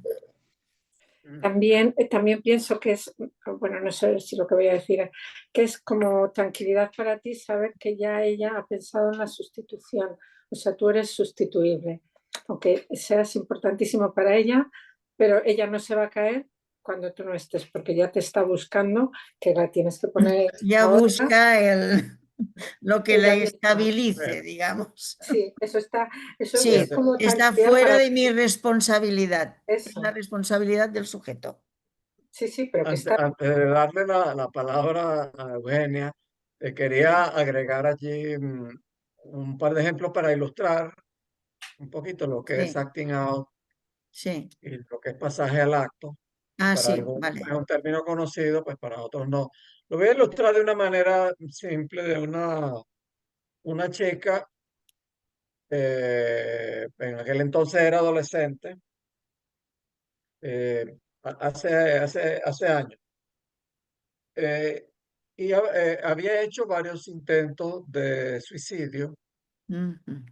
También pienso que es, bueno, no sé si lo que voy a decir es que es como tranquilidad para ti saber que ya ella ha pensado en la sustitución. O sea, tú eres sustituible, aunque seas importantísimo para ella, pero ella no se va a caer cuando tú no estés, porque ya te está buscando, que la tienes que poner Ya a otra, busca lo que la ella misma. estabilice, digamos. Sí, eso es Sí, como está tranquilidad fuera para de mi ti. responsabilidad, es la Eso. responsabilidad del sujeto. Sí, sí, pero que Antes, está. antes de darle la palabra a Eugenia, quería agregar allí un par de ejemplos para ilustrar un poquito lo que es Sí, acting out sí. y lo que es pasaje al acto, que Ah, para sí, algunos vale. es un término conocido, pues para otros no. Lo voy a ilustrar de una manera simple, de una chica, en aquel entonces era adolescente, hace años, eh, y había hecho varios intentos de suicidio. Ujú,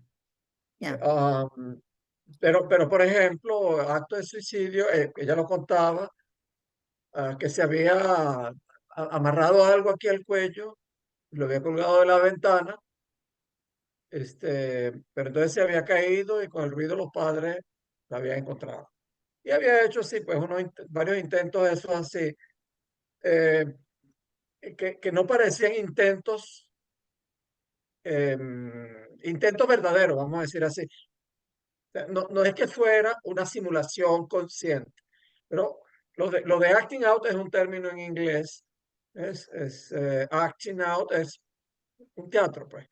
ya. um, pero, por ejemplo, acto de suicidio, ella lo contaba, que se había amarrado algo aquí al cuello, lo había colgado de la ventana, pero entonces se había caído y con el ruido los padres la habían encontrado. Y había hecho así, pues varios intentos de esos así, eh, que no parecían intentos verdaderos, vamos a decir así. O sea, no es que fuera una simulación consciente, pero lo de acting out es un término en inglés, acting out es un teatro, pues.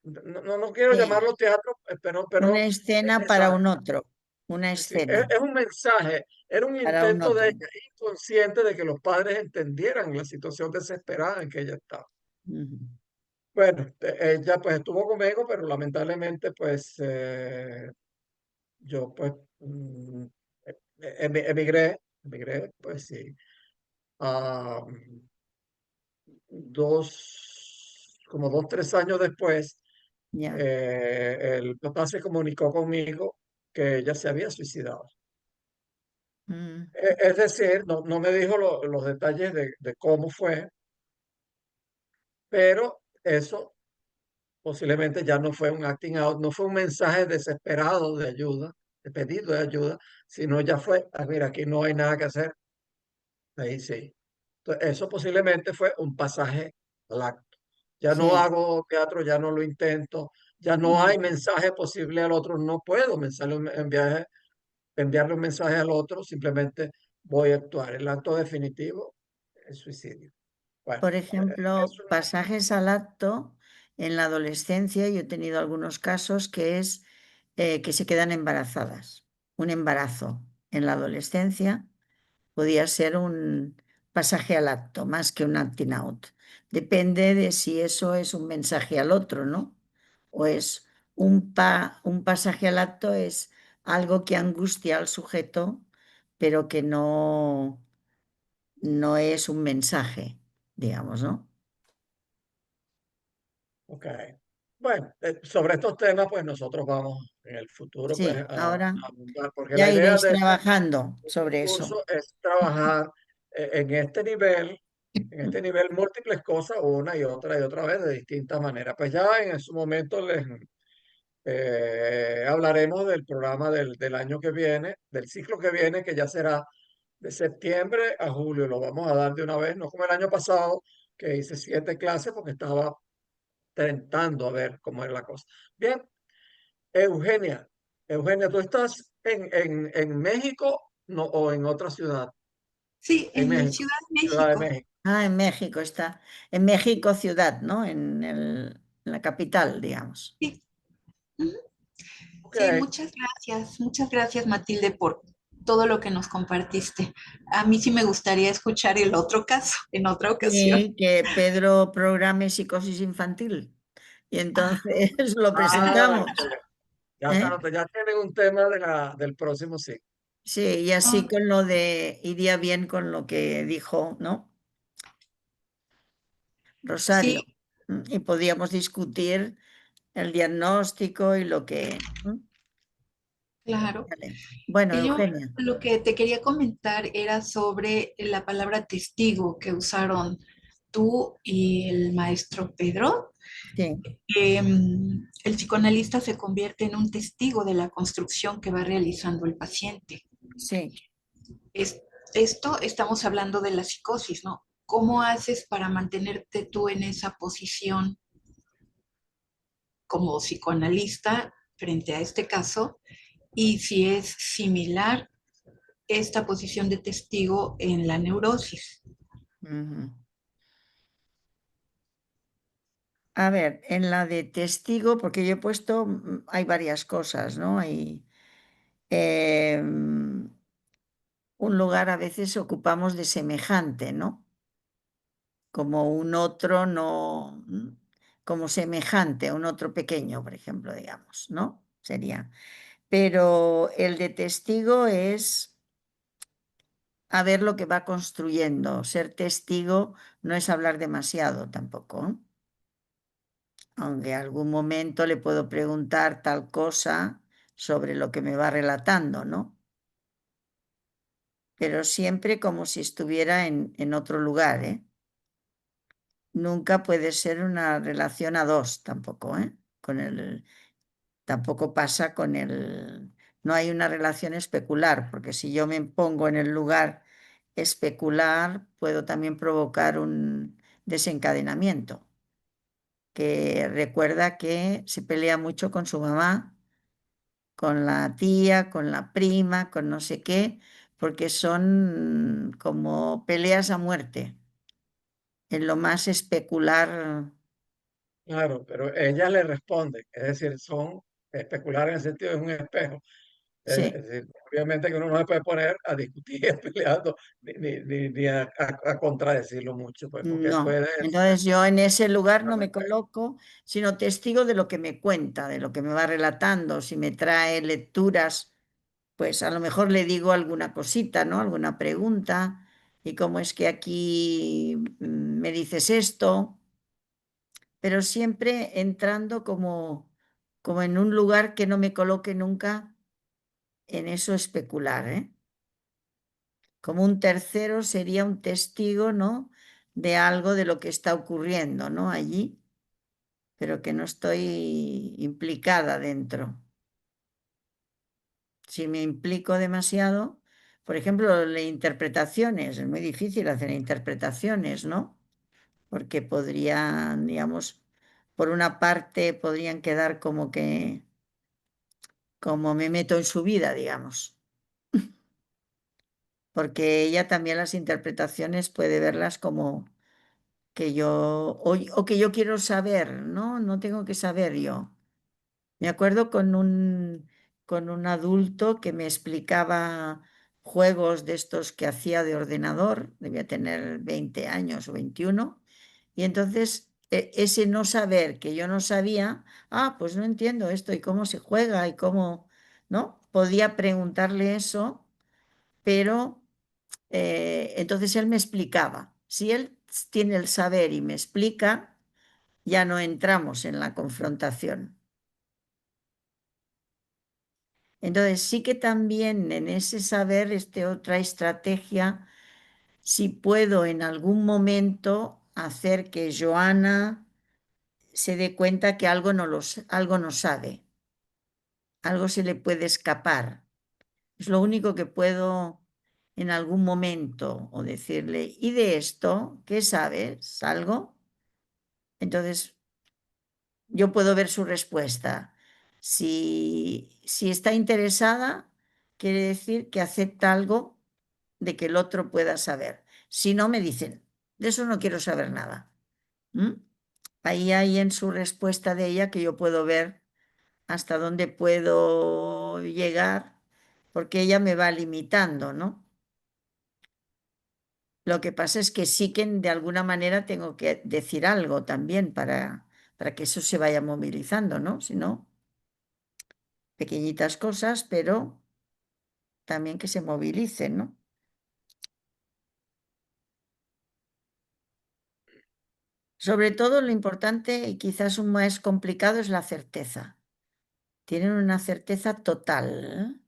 No quiero Sí, llamarlo teatro, pero una es escena para mensaje. un otro, una Es decir, es, escena es un mensaje, era un para un intento de otro. ella inconsciente de que los padres entendieran la situación desesperada en que ella estaba. Ujú, Bueno, ella pues estuvo conmigo, pero lamentablemente pues yo pues emigré pues sí, a como 2, 3 años después, ya. el papá se comunicó conmigo que ella se había suicidado. Mm, Es decir, no me dijo los detalles de cómo fue, pero eso posiblemente ya no fue un acting out, no fue un mensaje desesperado de ayuda, de pedido de ayuda, sino ya fue, mira, aquí no hay nada que hacer, ahí sí. Entonces, eso posiblemente fue un pasaje al acto. Ya no sí. hago teatro, ya no lo intento, ya no hay Mm. mensaje posible al otro, no puedo enviarle un mensaje al otro, simplemente voy a actuar. El acto definitivo es suicidio. Bueno, Por ejemplo, es una... pasajes al acto en la adolescencia, yo he tenido algunos casos que es que se quedan embarazadas. Un embarazo en la adolescencia podía ser un pasaje al acto más que un acting out. Depende de si eso es un mensaje al otro, ¿no? O es un pasaje al acto es algo que angustia al sujeto, pero que no es un mensaje, digamos, ¿no? Ok. Bueno, sobre estos temas, pues nosotros vamos en el futuro, pues, Sí, a ahora abundar, porque la ya idea iréis de este trabajando sobre eso. curso es trabajar en este nivel múltiples cosas, una y otra vez, de distintas maneras. Pues ya en su momento les hablaremos del programa del año que viene, del ciclo que viene, que ya será de septiembre a julio. Lo vamos a dar de una vez, no como el año pasado, que hice 7 clases porque estaba tentando a ver cómo era la cosa. Bien, Eugenia, Eugenia, ¿tú estás en México no, o en otra ciudad? Sí, En en México, Ciudad de Ciudad de México. México. Ah, en México está. En México ciudad, ¿no? En la capital, digamos. Sí, ujú. Ok, Sí, muchas gracias Matilde todo lo que nos compartiste. A mí sí me gustaría escuchar el otro caso en otra ocasión. Sí, que Pedro programe psicosis infantil. Y entonces lo presentamos. Ya está, ¿Eh? ya tienen un tema del próximo ciclo. Sí, y así con lo de, iría bien con lo que dijo, ¿no? Rosario. Sí, Y podíamos discutir el diagnóstico y lo que... claro. Vale. Bueno, Y yo Eugenia. lo que te quería comentar era sobre la palabra testigo que usaron tú y el maestro Pedro. Sí, El psicoanalista se convierte en un testigo de la construcción que va realizando el paciente. sí. Es, esto estamos hablando de la psicosis, ¿no? ¿Cómo haces para mantenerte tú en esa posición como psicoanalista frente a este caso? Y si es similar esta posición de testigo en la neurosis. Ujú. A ver, en la de testigo, porque yo he puesto, hay varias cosas, ¿no? Hay un lugar a veces ocupamos de semejante, ¿no? Como un otro no, como semejante a un otro pequeño, por ejemplo, digamos, ¿no? Sería. Pero el de testigo es a ver lo que va construyendo. Ser testigo no es hablar demasiado tampoco, ¿eh? Aunque algún momento le puedo preguntar tal cosa sobre lo que me va relatando, ¿no? Pero siempre como si estuviera en otro lugar, ¿eh? Nunca puede ser una relación a dos tampoco, ¿eh? Tampoco pasa con el... No hay una relación especular, porque si yo me pongo en el lugar especular, puedo también provocar un desencadenamiento, que recuerda que se pelea mucho con su mamá, con la tía, con la prima, con no sé qué, porque son como peleas a muerte, en lo más especular. Claro, pero ella le responde, es decir, son especular en el sentido de un espejo. Es Sí, decir, obviamente que uno no se puede poner a discutir peleando ni a contradecirlo mucho, pues, porque no. puede ser Entonces yo en ese lugar no al me espejo. coloco, sino testigo de lo que me cuenta, de lo que me va relatando. Si me trae lecturas, pues a lo mejor le digo alguna cosita, ¿no? Alguna pregunta. ¿Y cómo es que aquí me dices esto? Pero siempre entrando como en un lugar que no me coloque nunca en eso especular, ¿eh? Como un tercero sería un testigo, ¿no? De algo de lo que está ocurriendo, ¿no? Allí, pero que no estoy implicada dentro. Si me implico demasiado, por ejemplo, las interpretaciones, es muy difícil hacer interpretaciones, ¿no? Porque podrían, digamos, por una parte podrían quedar como me meto en su vida, digamos, porque ella también las interpretaciones puede verlas como que yo, o que yo quiero saber, ¿no? No tengo que saber yo. Me acuerdo con un adulto que me explicaba juegos de estos que hacía de ordenador, debía tener 20 años o 21, y entonces ese no saber que yo no sabía, pues no entiendo esto y cómo se juega y cómo, ¿no? Podía preguntarle eso, pero entonces él me explicaba. Si él tiene el saber y me explica, ya no entramos en la confrontación. Entonces sí que también en ese saber, otra estrategia, si puedo en algún momento hacer que Joana se dé cuenta que algo no sabe, algo se le puede escapar. Es lo único que puedo en algún momento o decirle, ¿y de esto qué sabes? ¿Algo? Entonces yo puedo ver su respuesta. Si está interesada, quiere decir que acepta algo de que el otro pueda saber. Si no, me dicen, de eso no quiero saber nada. ¿Mm? Ahí hay en su respuesta de ella que yo puedo ver hasta dónde puedo llegar porque ella me va limitando, ¿no? Lo que pasa es que sí que de alguna manera tengo que decir algo también para que eso se vaya movilizando, ¿no? Si no, pequeñitas cosas, pero también que se movilicen, ¿no? Sobre todo lo importante y quizás un más complicado es la certeza. Tienen una certeza total,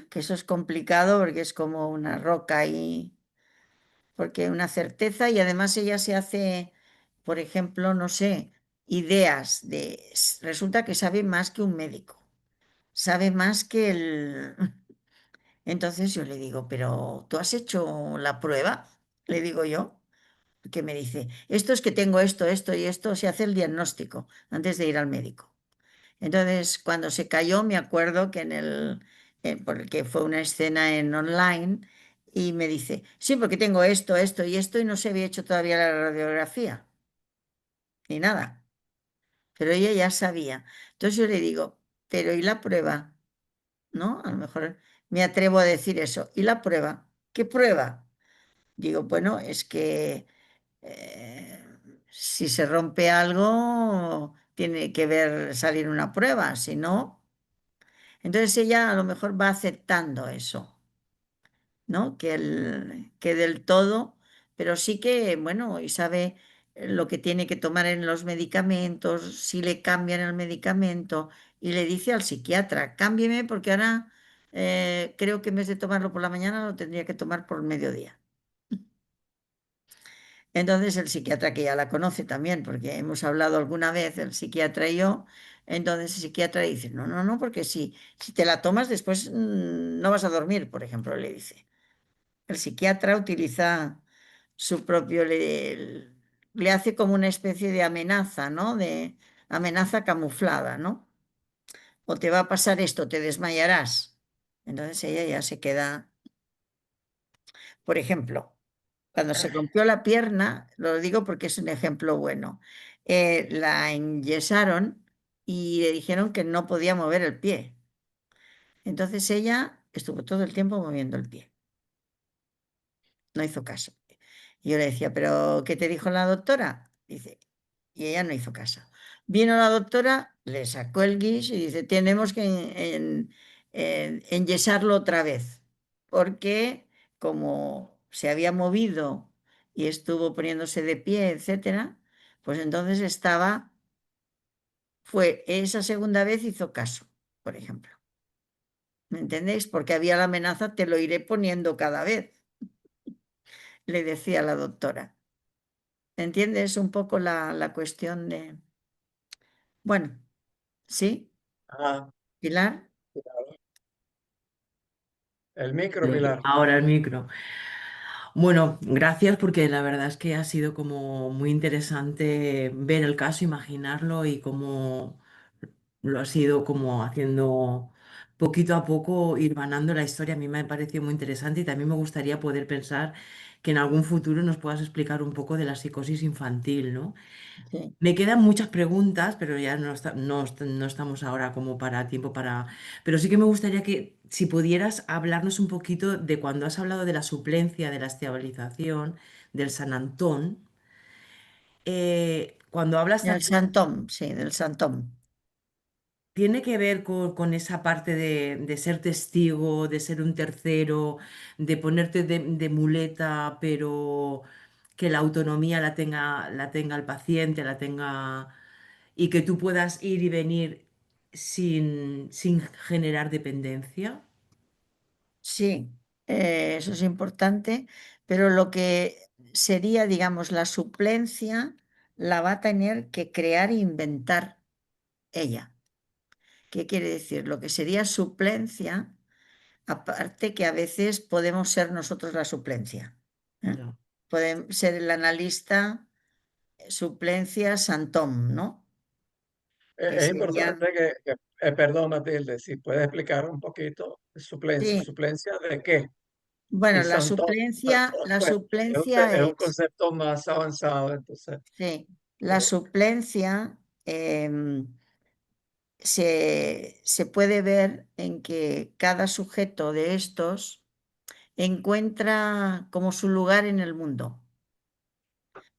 que eso es complicado porque es como una roca ahí, porque una certeza y además ella se hace, por ejemplo, no sé, ideas resulta que sabe más que un médico, sabe más que el... Entonces yo le digo, pero ¿tú has hecho la prueba? Le digo yo, que me dice, esto es que tengo esto, esto y esto, se hace el diagnóstico antes de ir al médico. Entonces, cuando se cayó, me acuerdo que porque fue una escena en online, y me dice, sí, porque tengo esto, esto y esto, y no se había hecho todavía la radiografía, ni nada. Pero ella ya sabía. Entonces yo le digo, pero ¿y la prueba? ¿No? A lo mejor me atrevo a decir eso. ¿Y la prueba? ¿Qué prueba? Digo, bueno, es que eh, si se rompe algo, tiene que salir una prueba, si no. Entonces ella a lo mejor va aceptando eso, ¿no? Que del todo, pero sí que, bueno, y sabe lo que tiene que tomar en los medicamentos, si le cambian el medicamento, y le dice al psiquiatra, cámbieme porque ahora creo que en vez de tomarlo por la mañana lo tendría que tomar por el mediodía. Entonces el psiquiatra, que ya la conoce también, porque hemos hablado alguna vez, el psiquiatra y yo, entonces el psiquiatra dice, no, no, no, porque si te la tomas después no vas a dormir, por ejemplo, le dice. El psiquiatra utiliza su propio, le hace como una especie de amenaza, ¿no? De amenaza camuflada, ¿no? O te va a pasar esto, te desmayarás. Entonces ella ya se queda, por ejemplo. Cuando se rompió la pierna, lo digo porque es un ejemplo bueno, la enyesaron y le dijeron que no podía mover el pie. Entonces ella estuvo todo el tiempo moviendo el pie, no hizo caso. Y yo le decía, ¿pero qué te dijo la doctora? Dice, y ella no hizo caso. Vino la doctora, le sacó el guis y dice, tenemos que enyesarlo otra vez, porque como se había movido y estuvo poniéndose de pie, etcétera, pues entonces fue esa segunda vez hizo caso, por ejemplo. ¿Me entendéis? Porque había la amenaza, te lo iré poniendo cada vez, le decía la doctora. ¿Entiendes un poco la cuestión de... Bueno, ¿sí? Ah, Pilar, claro. El micro, Pilar. Ahora el micro. Bueno, gracias porque la verdad es que ha sido como muy interesante ver el caso, imaginarlo y cómo lo has ido como haciendo poquito a poco, ir ganando la historia. A mí me ha parecido muy interesante y también me gustaría poder pensar que en algún futuro nos puedas explicar un poco de la psicosis infantil, ¿no? sí. Me quedan muchas preguntas, pero ya no estamos ahora como para tiempo para... Pero sí que me gustaría que si pudieras hablarnos un poquito de cuando has hablado de la suplencia, de la estabilización, del San Antón, cuando hablas Del también, Santón, sí, del Santón. ¿tiene que ver con esa parte de ser testigo, de ser un tercero, de ponerte de muleta, pero que la autonomía la tenga el paciente, la tenga... y que tú puedas ir y venir sin generar dependencia? Sí, eso es importante, pero lo que sería, digamos, la suplencia la va a tener que crear e inventar ella. ¿Qué quiere decir? Lo que sería suplencia, aparte que a veces podemos ser nosotros la suplencia. ¿Eh? Ya. Puede ser el analista, suplencia Santón, ¿no? Que Es sería, importante perdón, Matilde, si puedes explicar un poquito suplencia. sí, ¿Suplencia de qué? bueno, Y Santón, la pues, suplencia es un es, concepto más avanzado, entonces. sí, la eh, suplencia se puede ver en que cada sujeto de estos encuentra como su lugar en el mundo,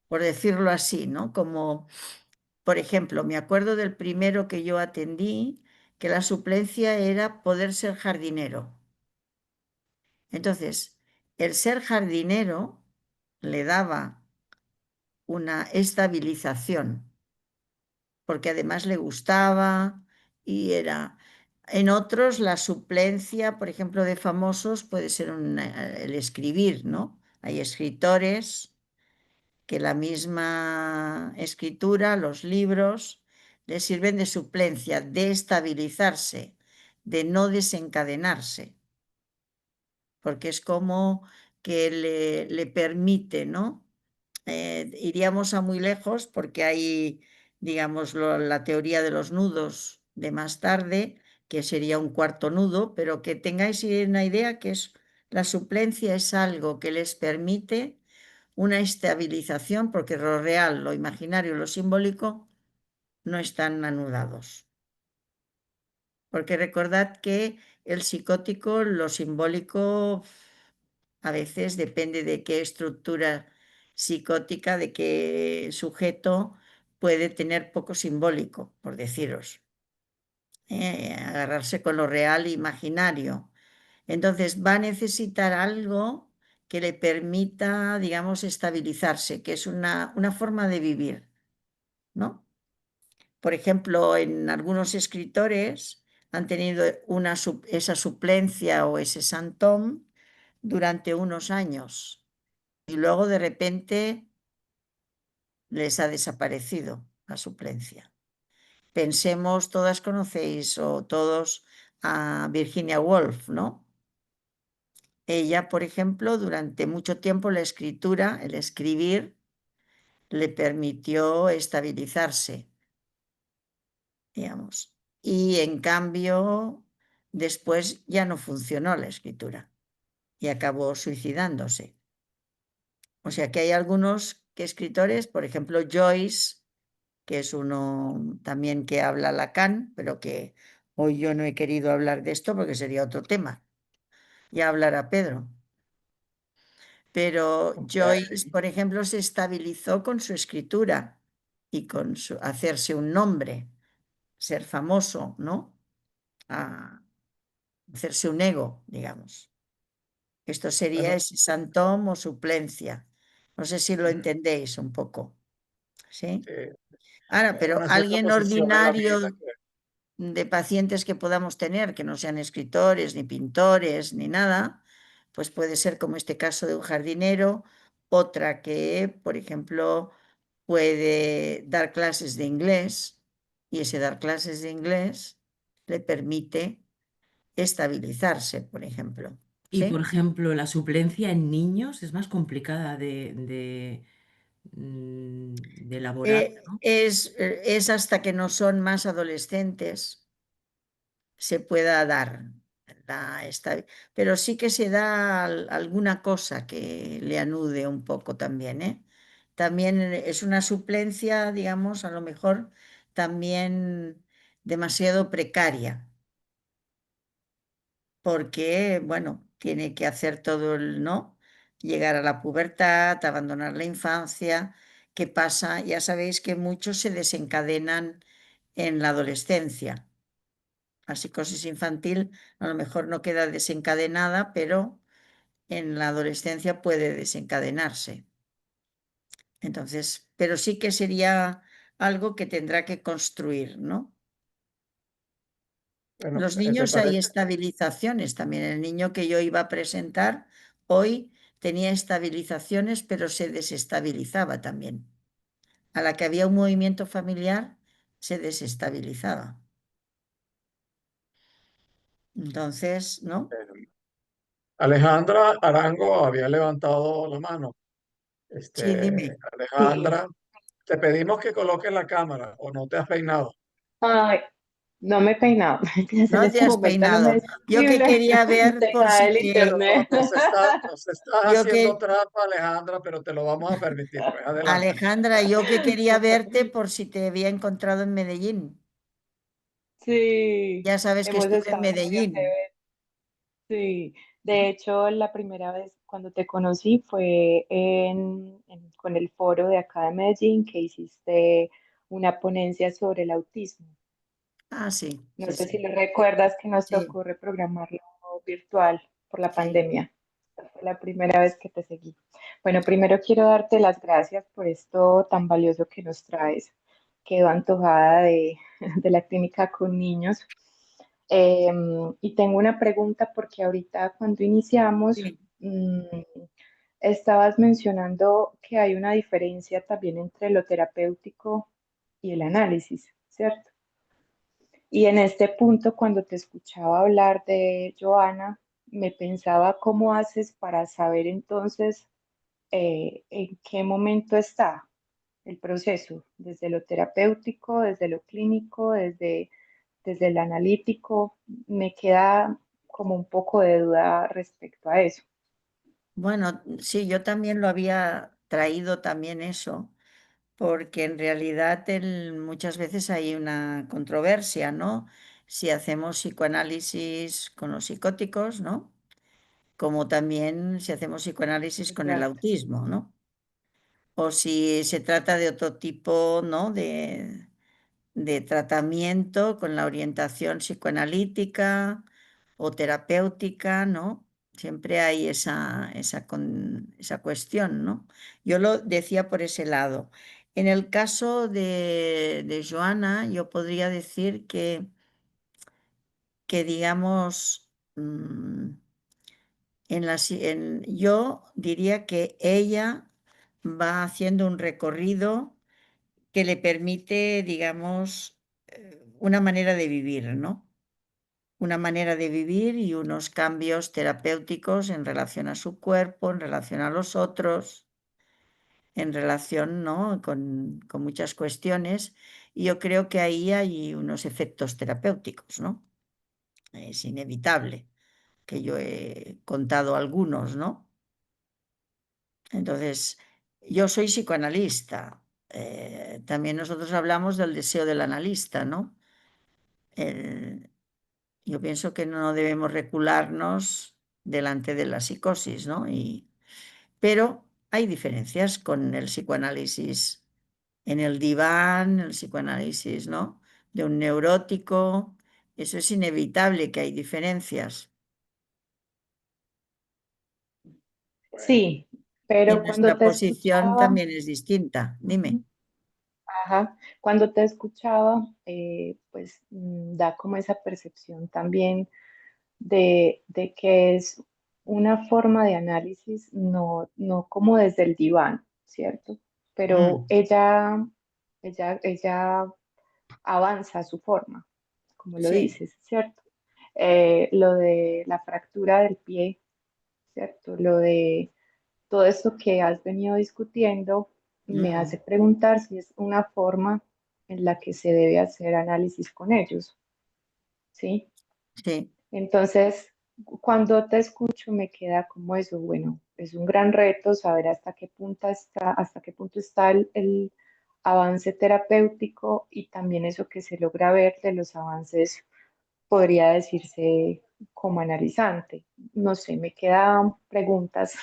por decirlo así, ¿no? Como, por ejemplo, me acuerdo del primero que yo atendí, que la suplencia era poder ser jardinero. Entonces, el ser jardinero le daba una estabilización, porque además le gustaba y era... En otros, la suplencia, por ejemplo, de famosos puede ser el escribir, ¿no? Hay escritores que la misma escritura, los libros, les sirven de suplencia, de estabilizarse, de no desencadenarse, porque es como que le permite, ¿no? Iríamos a muy lejos porque hay, digamos, la teoría de los nudos de más tarde, que sería un cuarto nudo, pero que tengáis una idea que es la suplencia es algo que les permite una estabilización, porque lo real, lo imaginario, lo simbólico no están anudados. Porque recordad que el psicótico, lo simbólico, a veces depende de qué estructura psicótica, de qué sujeto puede tener poco simbólico, por deciros. Agarrarse con lo real e imaginario. Entonces va a necesitar algo que le permita, digamos, estabilizarse, que es una forma de vivir, ¿no? Por ejemplo, en algunos escritores han tenido esa suplencia o ese santón durante unos años y luego de repente les ha desaparecido la suplencia. Pensemos, todas conocéis o todos a Virginia Woolf, ¿no? Ella, por ejemplo, durante mucho tiempo la escritura, el escribir, le permitió estabilizarse, digamos. Y en cambio, después ya no funcionó la escritura y acabó suicidándose. O sea que hay algunos escritores, por ejemplo, Joyce, que es uno también que habla Lacan, pero que hoy yo no he querido hablar de esto porque sería otro tema. Ya hablará Pedro. Pero Joyce, por ejemplo, se estabilizó con su escritura y con hacerse un nombre, ser famoso, ¿no? Hacerse un ego, digamos. Esto sería Bueno, ese santón o suplencia. No sé si lo ujú, entendéis un poco, ¿sí? sí, Ahora, pero una cierta alguien posición en la vida ordinario que, de pacientes que podamos tener, que no sean escritores, ni pintores, ni nada, pues puede ser como este caso de un jardinero, otra que, por ejemplo, puede dar clases de inglés y ese dar clases de inglés le permite estabilizarse, por ejemplo. Y por ¿Sí? ejemplo, la suplencia en niños es más complicada de elaborar, ¿no? Es hasta que no son más adolescentes se pueda dar pero sí que se da alguna cosa que le anude un poco también, ¿eh? También es una suplencia, digamos, a lo mejor también demasiado precaria, porque, bueno, tiene que hacer todo el, ¿no? Llegar a la pubertad, abandonar la infancia. ¿Qué pasa? Ya sabéis que muchos se desencadenan en la adolescencia. La psicosis infantil a lo mejor no queda desencadenada, pero en la adolescencia puede desencadenarse. Entonces, pero sí que sería algo que tendrá que construir, ¿no? bueno, Los ¿te niños hay parece? estabilizaciones también. El niño que yo iba a presentar hoy tenía estabilizaciones, pero se desestabilizaba también. A la que había un movimiento familiar, se desestabilizaba. Entonces, ¿no? Alejandra Arango había levantado la mano. Sí, dime. Sí. Alejandra, te pedimos que coloques la cámara o no te has peinado. Ay, no me he peinado. En No te este has momento no me peinado. es Yo que posible. quería ver Se por cae si el te... No, internet. nos estás Yo haciendo que... trampa, Alejandra, pero te lo vamos a permitir. Pues adelante. Alejandra, yo que quería verte por si te había encontrado en Medellín. Sí, Ya sabes que hemos estuve en estado muy Medellín. Sí, de hecho, la primera vez cuando te conocí fue con el foro de acá de Medellín que hiciste una ponencia sobre el autismo. Ah, sí, No sí, sé si sí, lo recuerdas que nos sí, tocó reprogramarlo virtual por la sí. pandemia. Esta fue la primera vez que te seguí. Bueno, primero quiero darte las gracias por esto tan valioso que nos traes. Quedo antojada de, de la clínica con niños. Y tengo una pregunta porque ahorita cuando iniciamos, Sí. estabas mencionando que hay una diferencia también entre lo terapéutico y el análisis, ¿cierto? Y en este punto, cuando te escuchaba hablar de Joana, me pensaba cómo haces para saber entonces en qué momento está el proceso, desde lo terapéutico, desde lo clínico, desde el analítico. Me queda como un poco de duda respecto a eso. Bueno, sí, yo también lo había traído también eso, porque en realidad muchas veces hay una controversia, ¿no? Si hacemos psicoanálisis con los psicóticos, ¿no? Como también si hacemos psicoanálisis con el Exacto. autismo, ¿no? O si se trata de otro tipo, ¿no? De tratamiento con la orientación psicoanalítica o terapéutica, ¿no? Siempre hay esa cuestión, ¿no? Yo lo decía por ese lado. En el caso de Joana, yo podría decir que digamos, yo diría que ella va haciendo un recorrido que le permite, digamos, una manera de vivir, ¿no? Una manera de vivir y unos cambios terapéuticos en relación a su cuerpo, en relación a los otros, en relación, ¿no? con muchas cuestiones. Y yo creo que ahí hay unos efectos terapéuticos, ¿no? Es inevitable, que yo he contado algunos, ¿no? Entonces, yo soy psicoanalista. También nosotros hablamos del deseo del analista, ¿no? El- yo pienso que no debemos recularnos delante de la psicosis, ¿no? Pero hay diferencias con el psicoanálisis en el diván, el psicoanálisis, ¿no? De un neurótico. Eso es inevitable que hay diferencias. Sí, Y pero cuando nuestra te posición escuchaba, también es distinta. Dime. ujú, ajá, cuando te escuchaba, pues da como esa percepción también de que es una forma de análisis, no como desde el diván, ¿cierto? Pero Mm, ella avanza a su forma, como lo sí, dices, ¿cierto? Lo de la fractura del pie, ¿cierto? Lo de todo esto que has venido discutiendo me hace mm, preguntar si es una forma en la que se debe hacer análisis con ellos, ¿sí? sí. Entonces, cuando te escucho me queda como eso, bueno, es un gran reto saber hasta qué punto está el avance terapéutico y también eso que se logra ver de los avances, podría decirse como analizante. No sé, me quedan preguntas.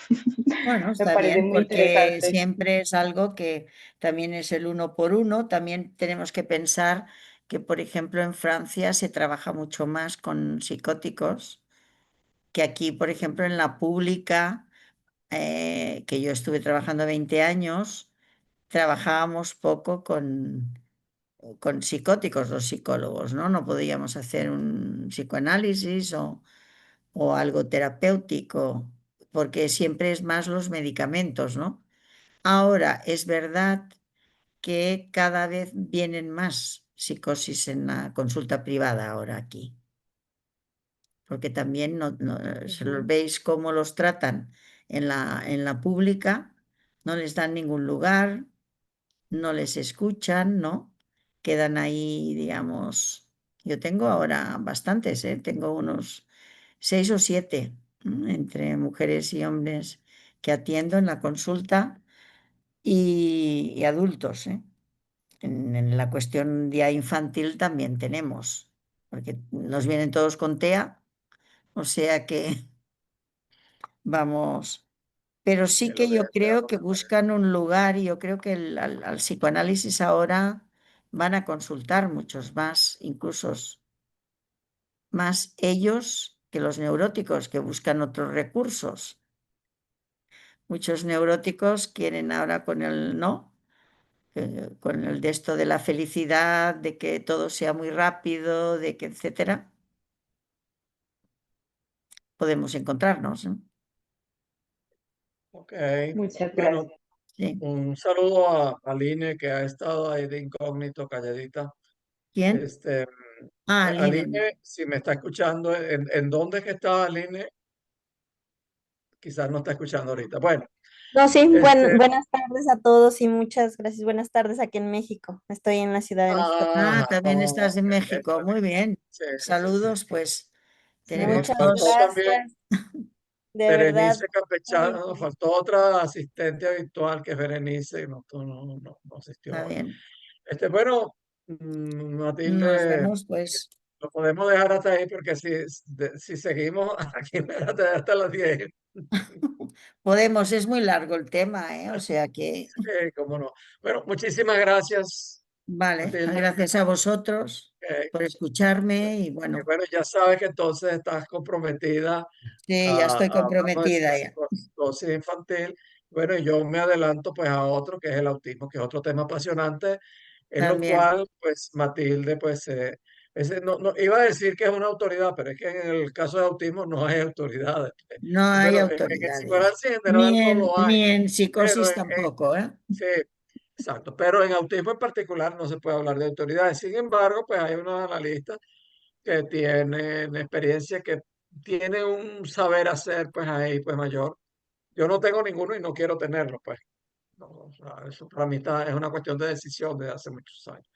Bueno, Me está parece bien, muy porque interesante. siempre es algo que también es el uno por uno. También tenemos que pensar que, por ejemplo, en Francia se trabaja mucho más con psicóticos que aquí, por ejemplo, en la pública, que yo estuve trabajando 20 años, trabajábamos poco con psicóticos los psicólogos, ¿no? No podíamos hacer un psicoanálisis o algo terapéutico, porque siempre es más los medicamentos, ¿no? Ahora, es verdad que cada vez vienen más psicosis en la consulta privada ahora aquí, porque también se los Ujú. veis cómo los tratan en la pública, no les dan ningún lugar, no les escuchan, ¿no? Quedan ahí, digamos, yo tengo ahora bastantes, ¿eh? Tengo unos 6 o 7 entre mujeres y hombres que atiendo en la consulta y adultos, ¿eh? En la cuestión día infantil también tenemos. porque nos vienen todos con TEA, o sea que vamos. Pero sí lo que yo de creo que buscan un lugar y yo creo que al psicoanálisis ahora van a consultar muchos más, incluso más ellos que los neuróticos que buscan otros recursos. Muchos neuróticos quieren ahora con el no, con el de esto de la felicidad, de que todo sea muy rápido, de que etcétera, podemos encontrarnos, ¿no? Ok, Muchas bueno, gracias. Sí. un saludo a Aline, que ha estado ahí de incógnito, calladita. ¿Quién? Este, Ah, Lina. Aline, si me está escuchando, ¿en dónde es que está Aline? Quizás no está escuchando ahorita. Bueno, No, sí, este, buenas tardes a todos y muchas gracias. Buenas tardes aquí en México. Estoy en la Ciudad de México. Ah, ajá, también estás ok, en México. está Muy bien. bien. Sí, sí, sí. Saludos, pues Sí, tenemos Muchas faltó dos. también gracias, de verdad. Berenice Muy Campechano, nos bien. faltó otra asistente habitual que es Berenice, y no asistió Está hoy. bien. Bueno, Nos Matilde, vemos, pues. lo podemos dejar hasta ahí porque si seguimos aquí hasta las 10. Podemos, es muy largo el tema, ¿eh? O sea que, Cómo no. Bueno, muchísimas gracias, vale, Matilde. gracias a vosotros Eh, por escucharme y bueno, bueno, ya sabes que entonces estás comprometida sí, ya a estoy hablarnos de comprometida ya. psicosis infantil. Bueno, y yo me adelanto pues a otro que es el autismo, que es otro tema apasionante, en lo También. cual pues Matilde no, iba a decir que es una autoridad, pero es que en el caso de autismo no hay autoridades. No hay Bueno, en el autoridades. psicoanálisis en general no lo hay, Ni en pero psicosis tampoco, ¿eh? sí, exacto, pero en autismo en particular no se puede hablar de autoridades. Sin embargo, pues hay unos analistas que tienen experiencia, que tienen un saber hacer, pues ahí, pues mayor. Yo no tengo ninguno y no quiero tenerlo, pues. No, o sea, eso para mí es una cuestión de decisión de hace muchos años.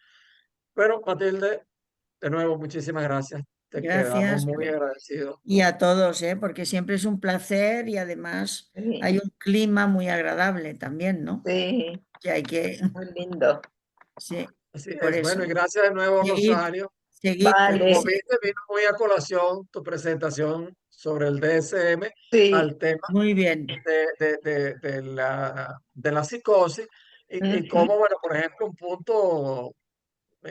Pero, Matilde, de nuevo, muchísimas gracias. Te quedamos Gracias. muy agradecidos. Y a todos, ¿eh? Porque siempre es un placer y además hay Sí, un clima muy agradable también, ¿no? sí, Que hay que, muy lindo. sí, Así por es. eso. Bueno, y gracias de nuevo, Seguid, Rosario. seguid, Y porque Vale, como sí. viste, vino muy a colación tu presentación sobre el DSM sí. al tema Muy bien. de la psicosis y Ujú. cómo, bueno, por ejemplo, un punto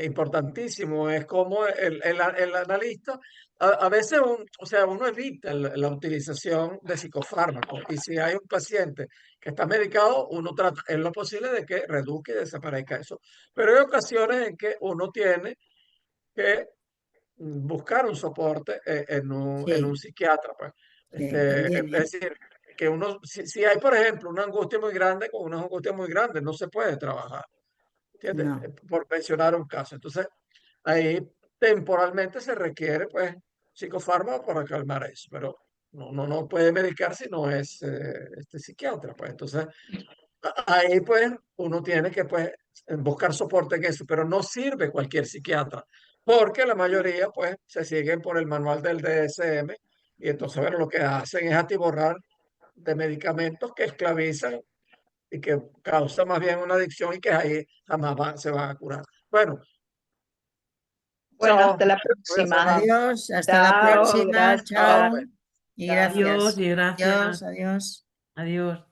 importantísimo es cómo el analista, a veces, o sea, uno evita la utilización de psicofármacos y si hay un paciente que está medicado, uno trata en lo posible de que reduzca y desaparezca eso. Pero hay ocasiones en que uno tiene que buscar un soporte en un Sí, psiquiatra, pues. sí, también, ¿eh? Es decir, que si hay, por ejemplo, una angustia muy grande, con una angustia muy grande no se puede trabajar, ¿entiendes? No, Por mencionar un caso. Entonces, ahí temporalmente se requiere, pues, psicofármaco para calmar eso, pero no puede medicar si no es psiquiatra, pues. Entonces, ahí pues uno tiene que pues buscar soporte en eso, pero no sirve cualquier psiquiatra, porque la mayoría pues se siguen por el manual del DSM y entonces bueno, lo que hacen es atiborrar de medicamentos que esclavizan y que causan más bien una adicción y que ahí jamás se van a curar. Bueno, Bueno, chao, hasta la voy a próxima. cerrar. adiós, hasta la Chao, próxima, gracias. Chao, pues. chao y Chao. Adiós gracias. y Adiós, gracias. adiós. Adiós.